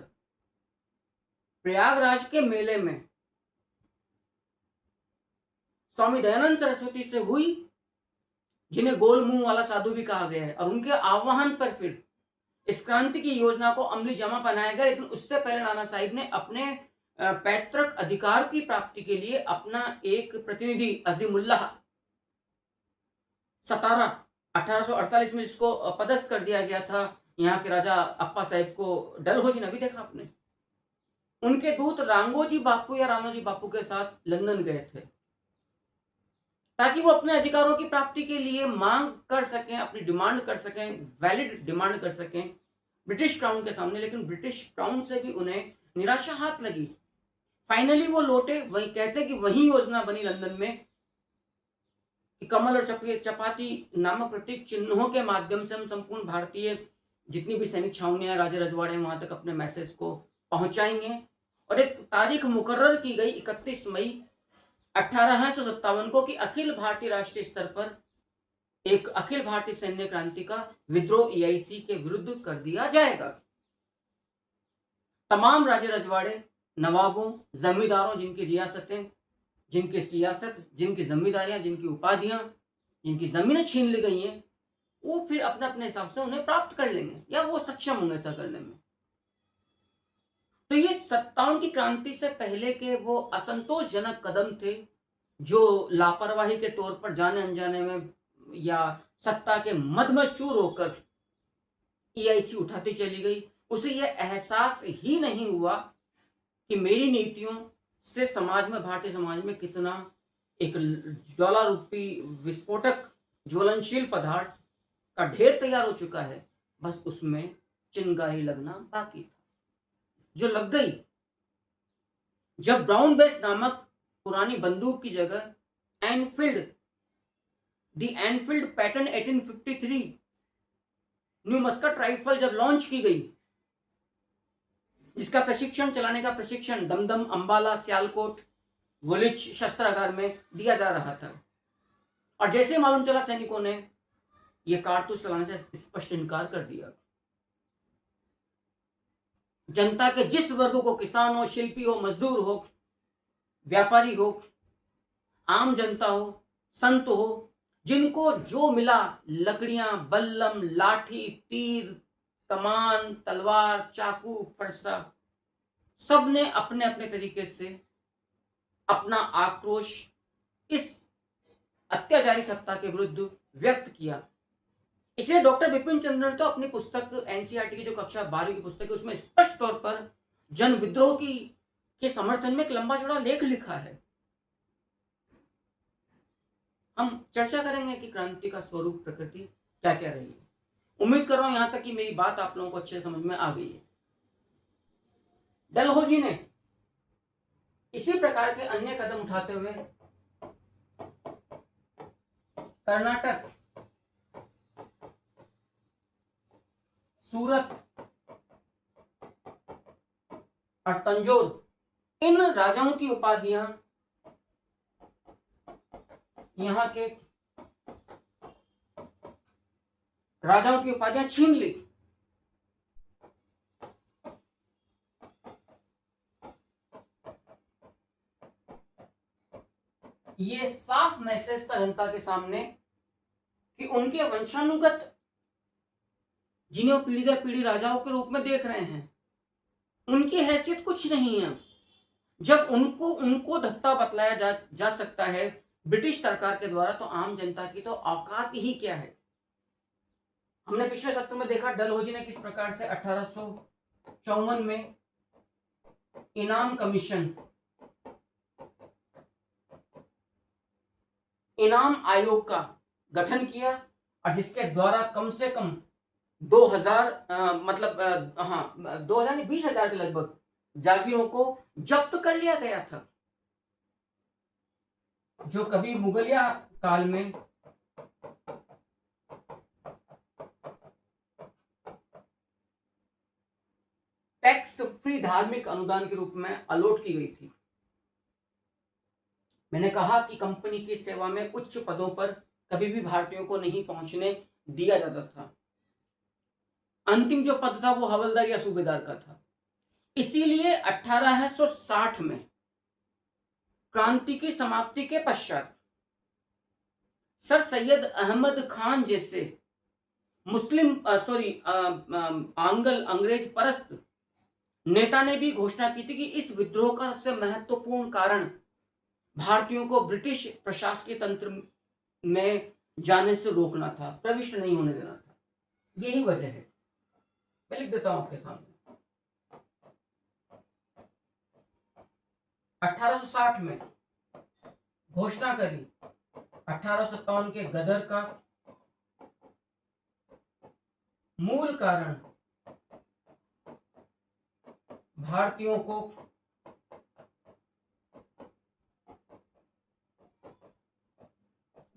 प्रयागराज के मेले में स्वामी दयानंद सरस्वती से हुई, जिन्हें गोल मुंह वाला साधु भी कहा गया है, और उनके आह्वान पर फिर इस क्रांति की योजना को अमली जामा पहनाया गया। लेकिन उससे पहले नाना साहिब ने अपने पैतृक अधिकार की प्राप्ति के लिए अपना एक प्रतिनिधि अजीमुल्लाह सतारा 1848 में जिसको पदस्थ कर दिया गया था, यहाँ के राजा अप्पा साहिब को, डलहौजी ने भी देखा आपने, उनके दूत रांगोजी बापू या राणोजी बापू के साथ लंदन गए थे, ताकि वो अपने अधिकारों की प्राप्ति के लिए मांग कर सकें, अपनी डिमांड कर सकें, वैलिड डिमांड कर सकें ब्रिटिश क्राउन के सामने। लेकिन ब्रिटिश क्राउन से भी उन्हें निराशा हाथ लगी। फाइनली वो लौटे, वही कहते कि वही योजना बनी लंदन में कि कमल और चपाती नामक प्रतीक चिन्हों के माध्यम से हम संपूर्ण भारतीय जितनी भी सैनिक छावनियां, राजे रजवाड़े, वहां तक अपने मैसेज को पहुंचाएंगे। और एक तारीख मुकर्रर की गई 31 मई 1857 को कि अखिल भारतीय राष्ट्रीय स्तर पर एक अखिल भारतीय सैन्य क्रांति का विद्रोह EIC के विरुद्ध कर दिया जाएगा। तमाम राजे रजवाड़े, नवाबों, जमींदारों, जिनकी रियासतें, जिनकी सियासत, जिनकी जिम्मेदारियां, जिनकी उपाधियां, जिनकी जमीनें छीन ली गई हैं, वो फिर अपने अपने हिसाब से उन्हें प्राप्त कर लेंगे, या वो सक्षम होंगे ऐसा करने में। तो ये 57 की क्रांति से पहले के वो असंतोषजनक कदम थे, जो लापरवाही के तौर पर जाने अनजाने में या सत्ता के मद में चूर होकर EIC उठाती चली गई। उसे यह एहसास ही नहीं हुआ कि मेरी नीतियों से समाज में, भारतीय समाज में कितना एक ज्वालारूपी विस्फोटक ज्वलनशील पदार्थ का ढेर तैयार हो चुका है, बस उसमें चिंगारी लगना बाकी था, जो लग गई। जब ब्राउन बेस नामक पुरानी बंदूक की जगह the Enfield pattern 1853 new musket rifle जब लॉन्च की गई, जिसका प्रशिक्षण चलाने का प्रशिक्षण दमदम, अंबाला, सियालकोट, वुलिच शस्त्रागार में दिया जा रहा था, और जैसे मालूम चला सैनिकों ने यह कारतूस चलाने से स्पष्ट इनकार कर दिया। जनता के जिस वर्ग को, किसान हो, शिल्पी हो, मजदूर हो, व्यापारी हो, आम जनता हो, संत हो, जिनको जो मिला, लकड़ियां, बल्लम, लाठी, तीर, कमान, तलवार, चाकू, फरसा, सबने अपने अपने तरीके से अपना आक्रोश इस अत्याचारी सत्ता के विरुद्ध व्यक्त किया। इसलिए डॉक्टर बिपिन चंद्रन का अपनी पुस्तक एनसीईआरटी की जो कक्षा 12वीं की पुस्तक है उसमें स्पष्ट तौर पर जन विद्रोह की के समर्थन में एक लंबा चौड़ा लेख लिखा है। हम चर्चा करेंगे कि क्रांति का स्वरूप, प्रकृति क्या क्या रही है। उम्मीद कर रहा हूं यहां तक कि मेरी बात आप लोगों को अच्छे से समझ में आ गई है। डलहौजी ने इसी प्रकार के अन्य कदम उठाते हुए कर्नाटक, सूरत और तंजौर, इन राजाओं की उपाधियां यहां के राजाओं की उपाधियां छीन ली। ये साफ मैसेज था जनता के सामने कि उनके वंशानुगत, जिन्हें पीढ़ी दर पीढ़ी राजाओं के रूप में देख रहे हैं, उनकी हैसियत कुछ नहीं है। जब उनको उनको धत्ता बतलाया जा सकता है ब्रिटिश सरकार के द्वारा, तो आम जनता की तो औकात ही क्या है। हमने पिछले सत्र में देखा डलहौजी ने किस प्रकार से 1854 में इनाम कमीशन, इनाम आयोग का गठन किया और जिसके द्वारा कम से कम 2000 2000 नहीं 20,000 के लगभग जागीरों को जब्त कर लिया गया था, जो कभी मुगलिया काल में टैक्स फ्री धार्मिक अनुदान के रूप में अलॉट की गई थी। मैंने कहा कि कंपनी की सेवा में उच्च पदों पर कभी भी भारतीयों को नहीं पहुंचने दिया जाता था। अंतिम जो पद था वो हवलदार या सूबेदार का था। इसीलिए 1860 में क्रांति की समाप्ति के पश्चात सर सैयद अहमद खान जैसे आंगल अंग्रेज परस्त नेता ने भी घोषणा की थी कि इस विद्रोह का सबसे महत्वपूर्ण कारण भारतीयों को ब्रिटिश प्रशासकीय तंत्र में जाने से रोकना था, प्रविष्ट नहीं होने देना था। यही वजह है। मैं लिख देता हूं आपके सामने। 1860 में घोषणा करी, 1857 के गदर का मूल कारण भारतीयों को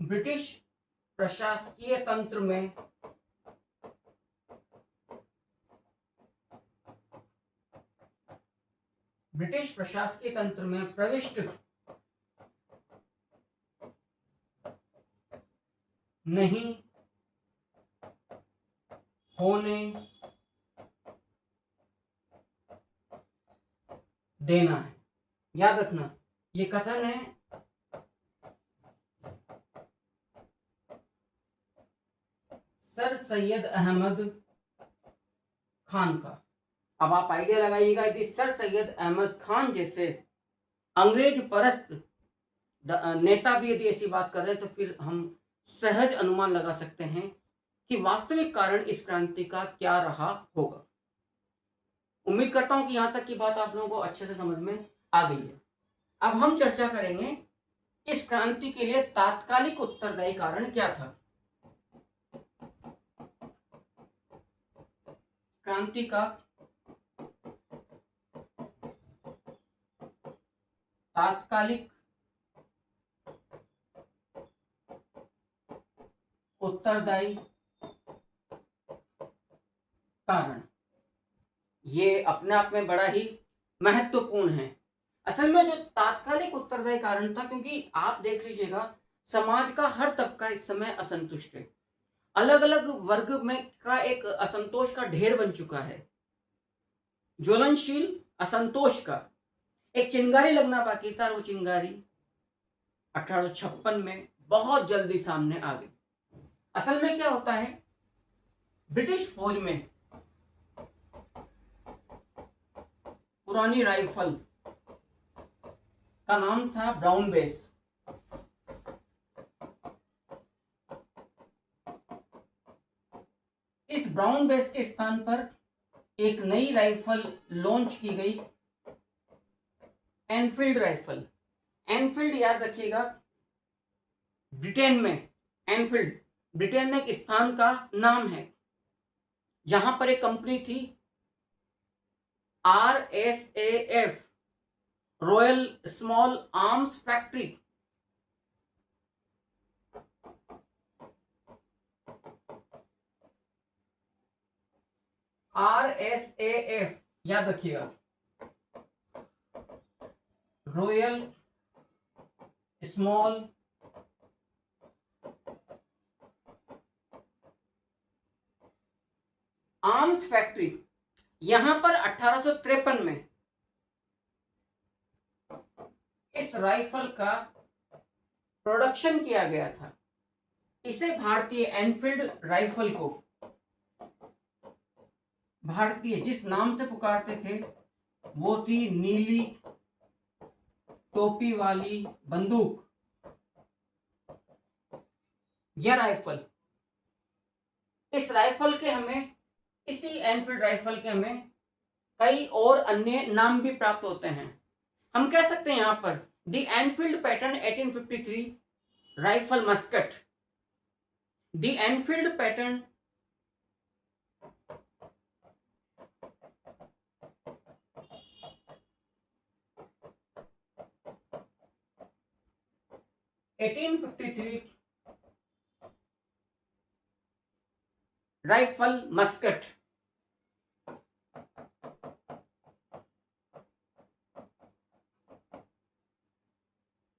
ब्रिटिश प्रशासकीय तंत्र में प्रविष्ट नहीं होने देना है। याद रखना, ये कथन है सर सैयद अहमद खान का। अब आप आइडिया लगाइएगा कि सर सैयद अहमद खान जैसे अंग्रेज परस्त नेता भी यदि ऐसी बात कर रहे हैं, तो फिर हम सहज अनुमान लगा सकते हैं कि वास्तविक कारण इस क्रांति का क्या रहा होगा। उम्मीद करता हूं कि यहां तक की बात आप लोगों को अच्छे से समझ में आ गई है। अब हम चर्चा करेंगे इस क्रांति के लिए तात्कालिक उत्तरदायी कारण क्या था। क्रांति का तात्कालिक उत्तरदायी कारण, ये अपने आप में बड़ा ही महत्वपूर्ण है। असल में जो तात्कालिक उत्तरदायी कारण था, क्योंकि आप देख लीजिएगा समाज का हर तबका इस समय असंतुष्ट है, अलग अलग वर्ग में का एक असंतोष का ढेर बन चुका है। ज्वलनशील असंतोष का एक चिंगारी लगना बाकी था, और वो चिंगारी 1856 में बहुत जल्दी सामने आ गई। असल में क्या होता है, ब्रिटिश फौज में पुरानी राइफल का नाम था ब्राउन बेस। इस ब्राउन बेस के स्थान पर एक नई राइफल लॉन्च की गई, एनफील्ड राइफल। एनफील्ड याद रखिएगा, ब्रिटेन में एनफील्ड ब्रिटेन में एक स्थान का नाम है जहां पर एक कंपनी थी, RSAF, royal small arms factory. RSAF याद रखिएगा, रॉयल स्मॉल आर्म्स फैक्ट्री। यहां पर 1853 में इस राइफल का प्रोडक्शन किया गया था। इसे भारतीय एनफील्ड राइफल को भारतीय जिस नाम से पुकारते थे वो थी नीली टोपी वाली बंदूक। यह राइफल, इस राइफल के हमें, इसी एनफील्ड राइफल के हमें कई और अन्य नाम भी प्राप्त होते हैं। हम कह सकते हैं यहां पर the Enfield pattern 1853 rifle Muscat, the Enfield pattern 1853 rifle Muscat.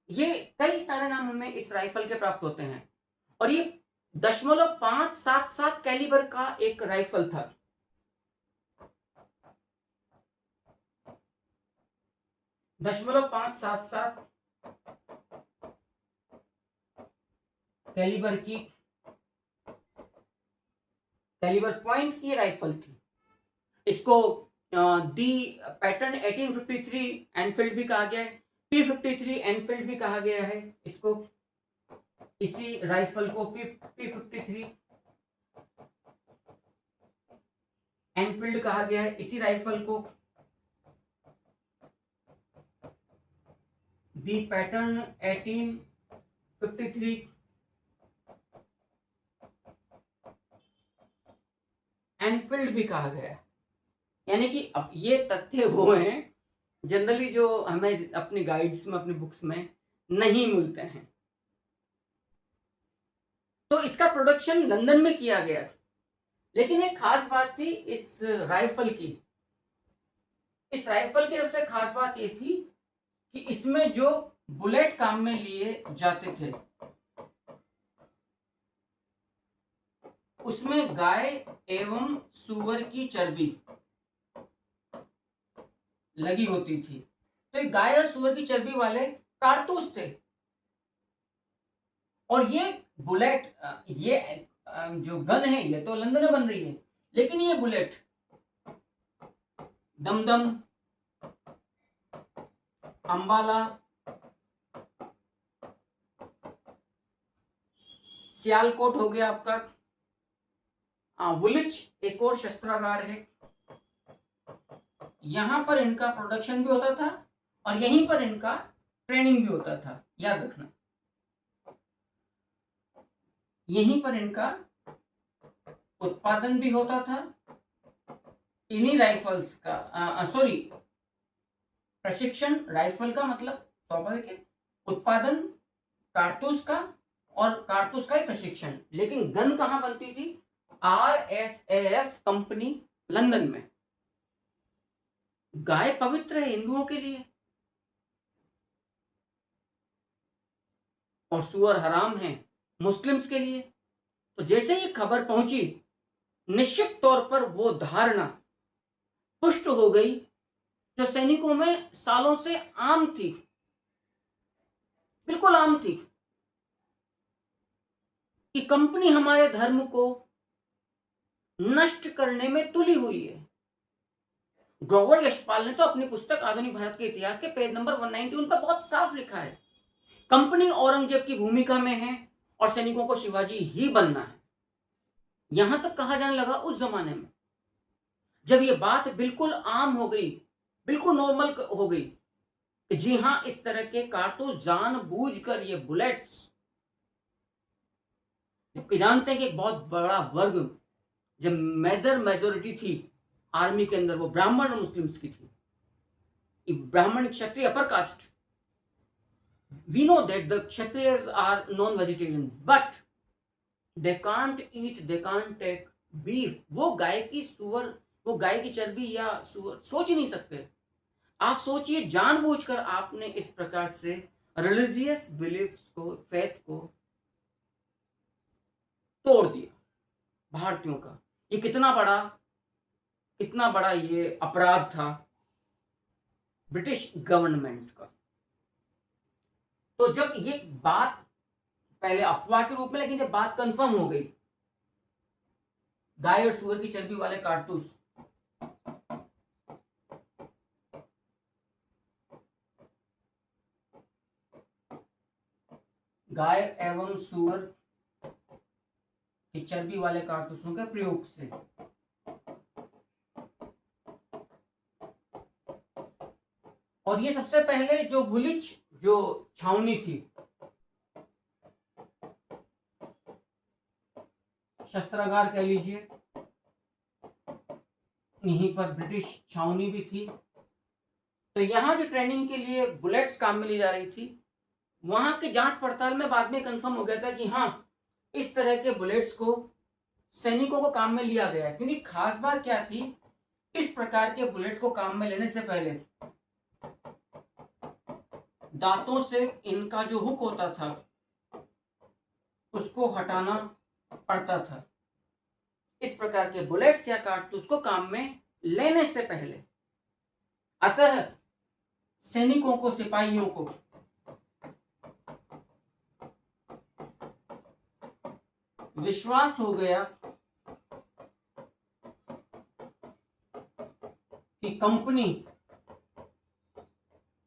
ये कई सारे नाम हमें इस राइफल के प्राप्त होते हैं, और ये 5.77 कैलिबर का एक राइफल था। 5.77 कैलिबर की, कैलिबर पॉइंट की राइफल थी। इसको दी पैटर्न 1853 एनफील्ड भी कहा गया है, P53 एनफील्ड भी कहा गया है इसको। इसी राइफल को P53 एनफील्ड कहा गया है। इसी राइफल को दी पैटर्न 1853 एनफील्ड भी कहा गया है। यानी कि अब ये तथ्य वो हैं जनरली जो हमें अपनी गाइड्स में, अपनी बुक्स में नहीं मिलते हैं। तो इसका प्रोडक्शन लंदन में किया गया, लेकिन एक खास बात थी इस राइफल की। इस राइफल की सबसे खास बात ये थी कि इसमें जो बुलेट काम में लिए जाते थे उसमें गाय एवं सूअर की चर्बी लगी होती थी। तो ये गाय और सूअर की चर्बी वाले कारतूस थे। और ये बुलेट, ये जो गन है ये तो लंदन में बन रही है, लेकिन ये बुलेट दमदम, अंबाला, सियालकोट हो गया आपका, वुलिच एक और शस्त्रागार है, यहां पर इनका प्रोडक्शन भी होता था और यहीं पर इनका ट्रेनिंग भी होता था। याद रखना, यहीं पर इनका उत्पादन भी होता था। इन्हीं राइफल्स का सॉरी प्रशिक्षण, राइफल का मतलब स्वाभाविक है, उत्पादन कारतूस का, और कारतूस का ही प्रशिक्षण। लेकिन गन कहां बनती थी? RSAF कंपनी लंदन में। गाय पवित्र है हिंदुओं के लिए और सुअर हराम है मुस्लिम्स के लिए। तो जैसे ही खबर पहुंची, निश्चित तौर पर वो धारणा पुष्ट हो गई, जो सैनिकों में सालों से आम थी, बिल्कुल आम थी, कि कंपनी हमारे धर्म को नष्ट करने में तुली हुई है। ग्रोवर यशपाल ने तो अपनी पुस्तक आधुनिक भारत के इतिहास के पेज नंबर 191 पर बहुत साफ लिखा है, कंपनी औरंगजेब की भूमिका में है और सैनिकों को शिवाजी ही बनना है। यहां तक कहा जाने लगा उस जमाने में, जब ये बात बिल्कुल आम हो गई, बिल्कुल नॉर्मल हो गई, कि जी हां, इस तरह के कारतूस जानबूझकर ये बुलेट्स, जबकि जानते हैं कि एक बहुत बड़ा वर्ग, जब मेजोरिटी थी आर्मी के अंदर, वो ब्राह्मण और मुस्लिम्स की थी। Brahmin, Kshatriya, upper caste, we know that the kshatriyas are non-vegetarian, but they can't eat, they can't take beef. वो गाय की सुअर, वो गाय की चर्बी या सुअर सोच ही नहीं सकते। आप सोचिए, जानबूझकर आपने इस प्रकार से रिलीजियस बिलीफ्स को, फेथ को तोड़ दिया भारतीयों का। ये कितना बड़ा ये अपराध था ब्रिटिश गवर्नमेंट का। तो जब ये बात पहले अफवाह के रूप में, लेकिन जब बात कंफर्म हो गई, गाय और सुअर की चर्बी वाले कारतूस, गाय एवं सुअर की चर्बी वाले कारतूसों के प्रयोग से, और ये सबसे पहले जो वुलिच जो छावनी थी, शस्त्रागार कह लीजिए, यहीं पर ब्रिटिश छावनी भी थी। तो यहां जो ट्रेनिंग के लिए बुलेट्स काम में ली जा रही थी, वहां की जांच पड़ताल में बाद में कंफर्म हो गया था कि हाँ, इस तरह के बुलेट्स को सैनिकों को काम में लिया गया है। क्योंकि खास बात क्या थी, इस प्रकार के बुलेट्स को काम में लेने से पहले दांतों से इनका जो हुक होता था उसको हटाना पड़ता था। इस प्रकार के बुलेट्स या कारतूस को काम में लेने से पहले, अतः सैनिकों को, सिपाहियों को विश्वास हो गया कि कंपनी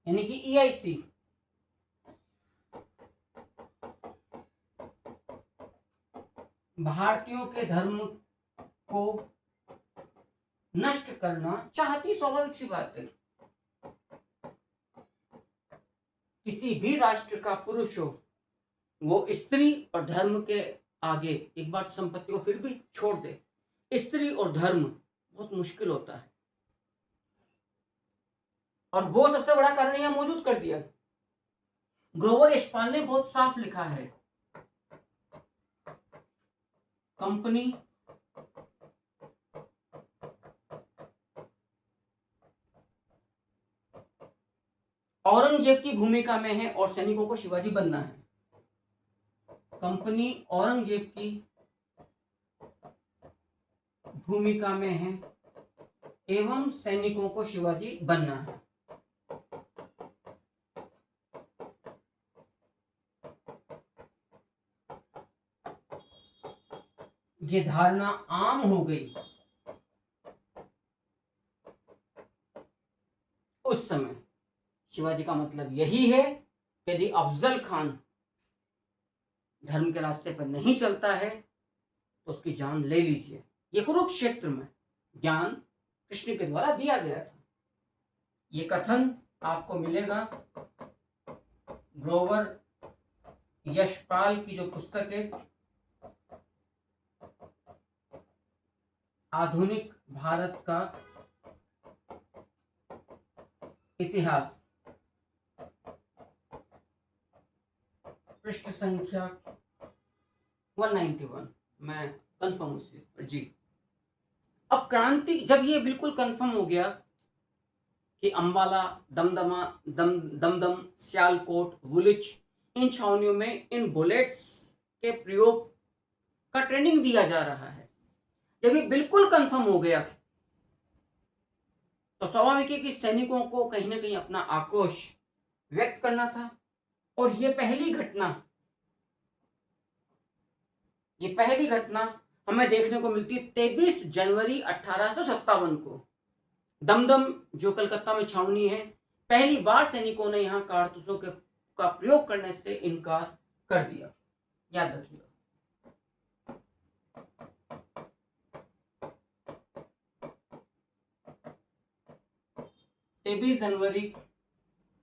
यानी कि ईआईसी भारतीयों के धर्म को नष्ट करना चाहती। स्वाभाविक सी बात है, किसी भी राष्ट्र का पुरुष हो, वो स्त्री और धर्म के आगे, एक बार संपत्ति को फिर भी छोड़ दे, स्त्री और धर्म बहुत मुश्किल होता है। और वो सबसे बड़ा कारण यहां मौजूद कर दिया। ग्रोवर यशपाल ने बहुत साफ लिखा है, कंपनी औरंगजेब की भूमिका में है और सैनिकों को शिवाजी बनना है। कंपनी औरंगजेब की भूमिका में है एवं सैनिकों को शिवाजी बनना है। ये धारणा आम हो गई उस समय। शिवाजी का मतलब यही है, यदि अफजल खान धर्म के रास्ते पर नहीं चलता है तो उसकी जान ले लीजिए। ये कुरुक्षेत्र में ज्ञान कृष्ण के द्वारा दिया गया था। ये कथन आपको मिलेगा ग्रोवर यशपाल की जो पुस्तक है आधुनिक भारत का इतिहास, पृष्ठ संख्या 191 में कंफर्म उस चीज पर जी। अब क्रांति, जब ये बिल्कुल कंफर्म हो गया कि अंबाला, दमदम, सियालकोट, वुलिच, इन छावनियों में इन बुलेट्स के प्रयोग का ट्रेनिंग दिया जा रहा है, जब ये बिल्कुल कंफर्म हो गया तो स्वाभाविक है कि सैनिकों को कहीं ना कहीं अपना आक्रोश व्यक्त करना था। और ये पहली घटना हमें देखने को मिलती है 23 जनवरी 1857 को। दमदम जो कलकत्ता में छावनी है, पहली बार सैनिकों ने यहां कारतूसों का प्रयोग करने से इनकार कर दिया। याद रखिएगा। 23 जनवरी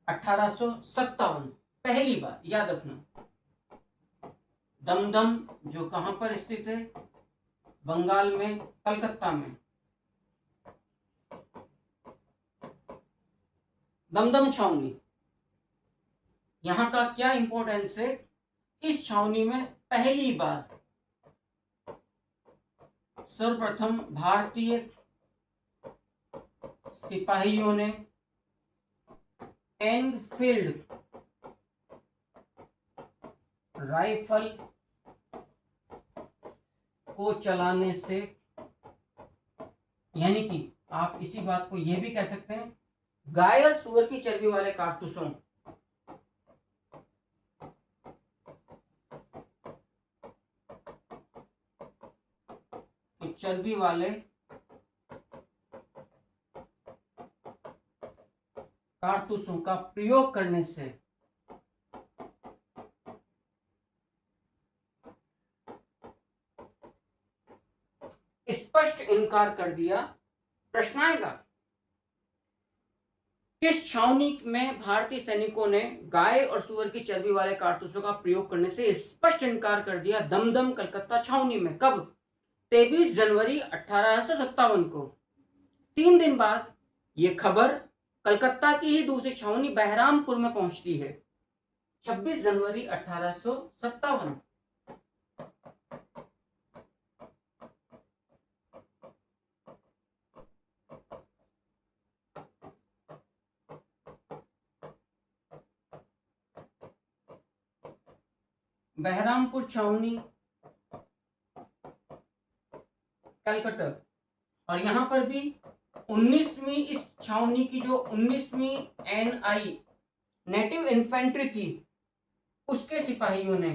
1857 पहली बार, याद रखना। दमदम जो कहां पर स्थित है, बंगाल में, कलकत्ता में। दमदम छावनी, यहां का क्या इंपॉर्टेंस है? इस छावनी में पहली बार सर्वप्रथम भारतीय सिपाहियों ने एनफील्ड राइफल को चलाने से, यानी कि आप इसी बात को यह भी कह सकते हैं, गाय और सुअर की चर्बी वाले कारतूसों की चर्बी वाले कारतूसों का प्रयोग करने से स्पष्ट इनकार कर दिया। प्रश्न आएगा, किस छावनी में भारतीय सैनिकों ने गाय और सुअर की चर्बी वाले कारतूसों का प्रयोग करने से स्पष्ट इनकार कर दिया? दमदम कलकत्ता छावनी में। कब? 23 जनवरी 1857 को। 3 दिन बाद यह खबर कलकत्ता की ही दूसरी छावनी बहरामपुर में पहुंचती है। 26 जनवरी 1857। बहरामपुर छावनी, कलकत्ता। और यहां पर भी 19वीं, इस छावनी की जो 19वीं एनआई नेटिव इन्फेंट्री थी, उसके सिपाहियों ने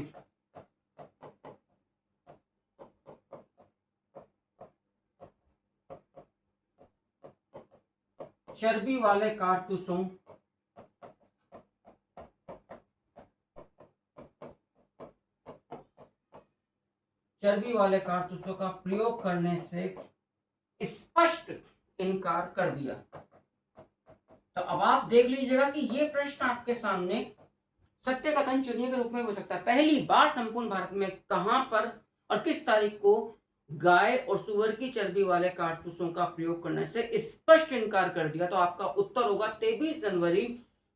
चर्बी वाले कारतूसों का प्रयोग करने से स्पष्ट इनकार कर दिया। तो अब आप देख लीजिएगा कि ये प्रश्न आपके सामने सत्य कथन चुनिए के रूप में हो सकता है। पहली बार संपूर्ण भारत में कहां पर और किस तारीख को गाय और सुअर की चर्बी वाले कारतूसों का प्रयोग करने से स्पष्ट इनकार कर दिया? तो आपका उत्तर होगा 23 जनवरी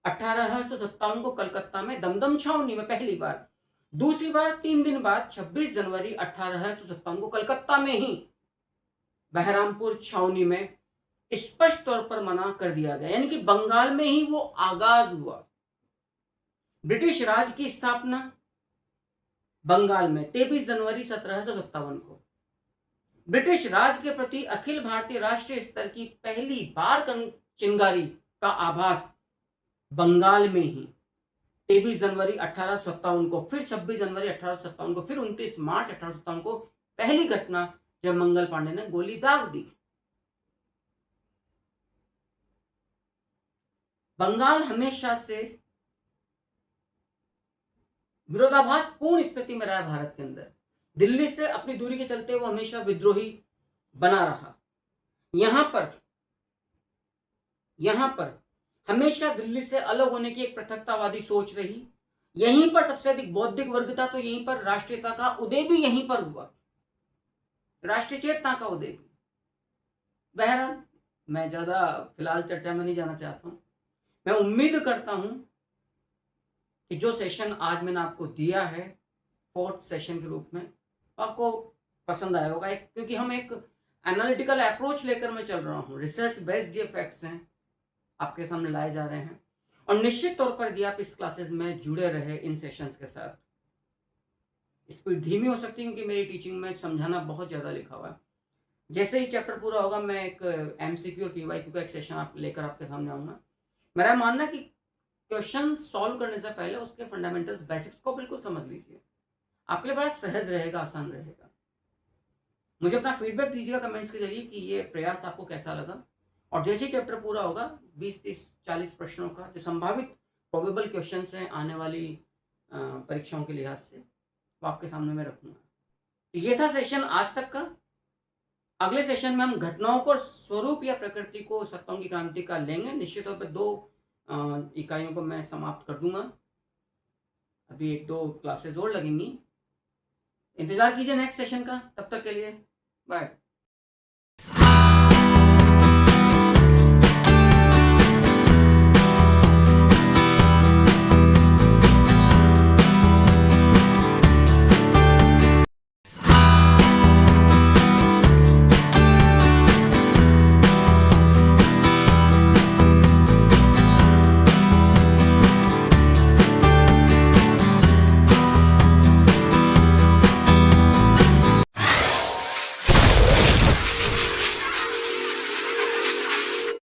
1857 को कलकत्ता में दमदम छावनी में पहली बार। दूसरी बार 3 दिन बाद 26 जनवरी 1857 को कलकत्ता में ही बहरामपुर छावनी में स्पष्ट तौर पर मना कर दिया गया, यानी कि बंगाल में ही वो आगाज हुआ। ब्रिटिश राज की स्थापना बंगाल में 23 जनवरी 1757 को। ब्रिटिश राज के प्रति अखिल भारतीय राष्ट्रीय स्तर की पहली बार चिंगारी का आभास बंगाल में ही 23 जनवरी 1857 को, फिर 26 जनवरी 1857 को, फिर 29 मार्च 1857 को पहली घटना जब मंगल पांडे ने गोली दाग दी। बंगाल हमेशा से विरोधाभास पूर्ण स्थिति में रहा भारत के अंदर। दिल्ली से अपनी दूरी के चलते वो हमेशा विद्रोही बना रहा। यहां पर हमेशा दिल्ली से अलग होने की एक पृथकतावादी सोच रही। यहीं पर सबसे अधिक बौद्धिक वर्ग था, तो यहीं पर राष्ट्रीयता का उदय भी यहीं पर हुआ, राष्ट्रीय चेतना का उदय भी। बहरहाल मैं ज्यादा फिलहाल चर्चा में नहीं जाना चाहता हूं। मैं उम्मीद करता हूं कि जो सेशन आज मैंने आपको दिया है 4th सेशन के रूप में, आपको पसंद आया होगा। क्योंकि हम एक एनालिटिकल अप्रोच लेकर मैं चल रहा हूँ, रिसर्च बेस्ड ये फैक्ट्स हैं आपके सामने लाए जा रहे हैं। और निश्चित तौर पर यदि आप इस क्लासेस में जुड़े रहे इन सेशंस के साथ, स्पीड धीमी हो सकती है क्योंकि मेरी टीचिंग में समझाना बहुत ज़्यादा लिखा हुआ है, जैसे ही चैप्टर पूरा होगा मैं एक एमसीक्यू और पीवाईक्यू का एक सेशन आप लेकर आपके सामने आऊँगा। मेरा मानना है कि क्वेश्चन सॉल्व करने से पहले उसके फंडामेंटल्स बेसिक्स को बिल्कुल समझ लीजिए। आपके लिए बड़ा सहज रहेगा, आसान रहेगा। मुझे अपना फीडबैक दीजिएगा कमेंट्स के ज़रिए कि ये प्रयास आपको कैसा लगा। और जैसे ही चैप्टर पूरा होगा 20, 30, 40 प्रश्नों का जो संभावित प्रोबेबल क्वेश्चंस हैं आने वाली परीक्षाओं के लिहाज से, वो आपके सामने मैं रखूँगा। ये था सेशन आज तक का। अगले सेशन में हम घटनाओं को स्वरूप या प्रकृति को सत्ताओं की क्रांति का लेंगे। निश्चित तौर पे 2 इकाइयों को मैं समाप्त कर दूँगा। अभी 1-2 क्लासेस और लगेंगी। इंतज़ार कीजिए नेक्स्ट सेशन का। तब तक के लिए बाय।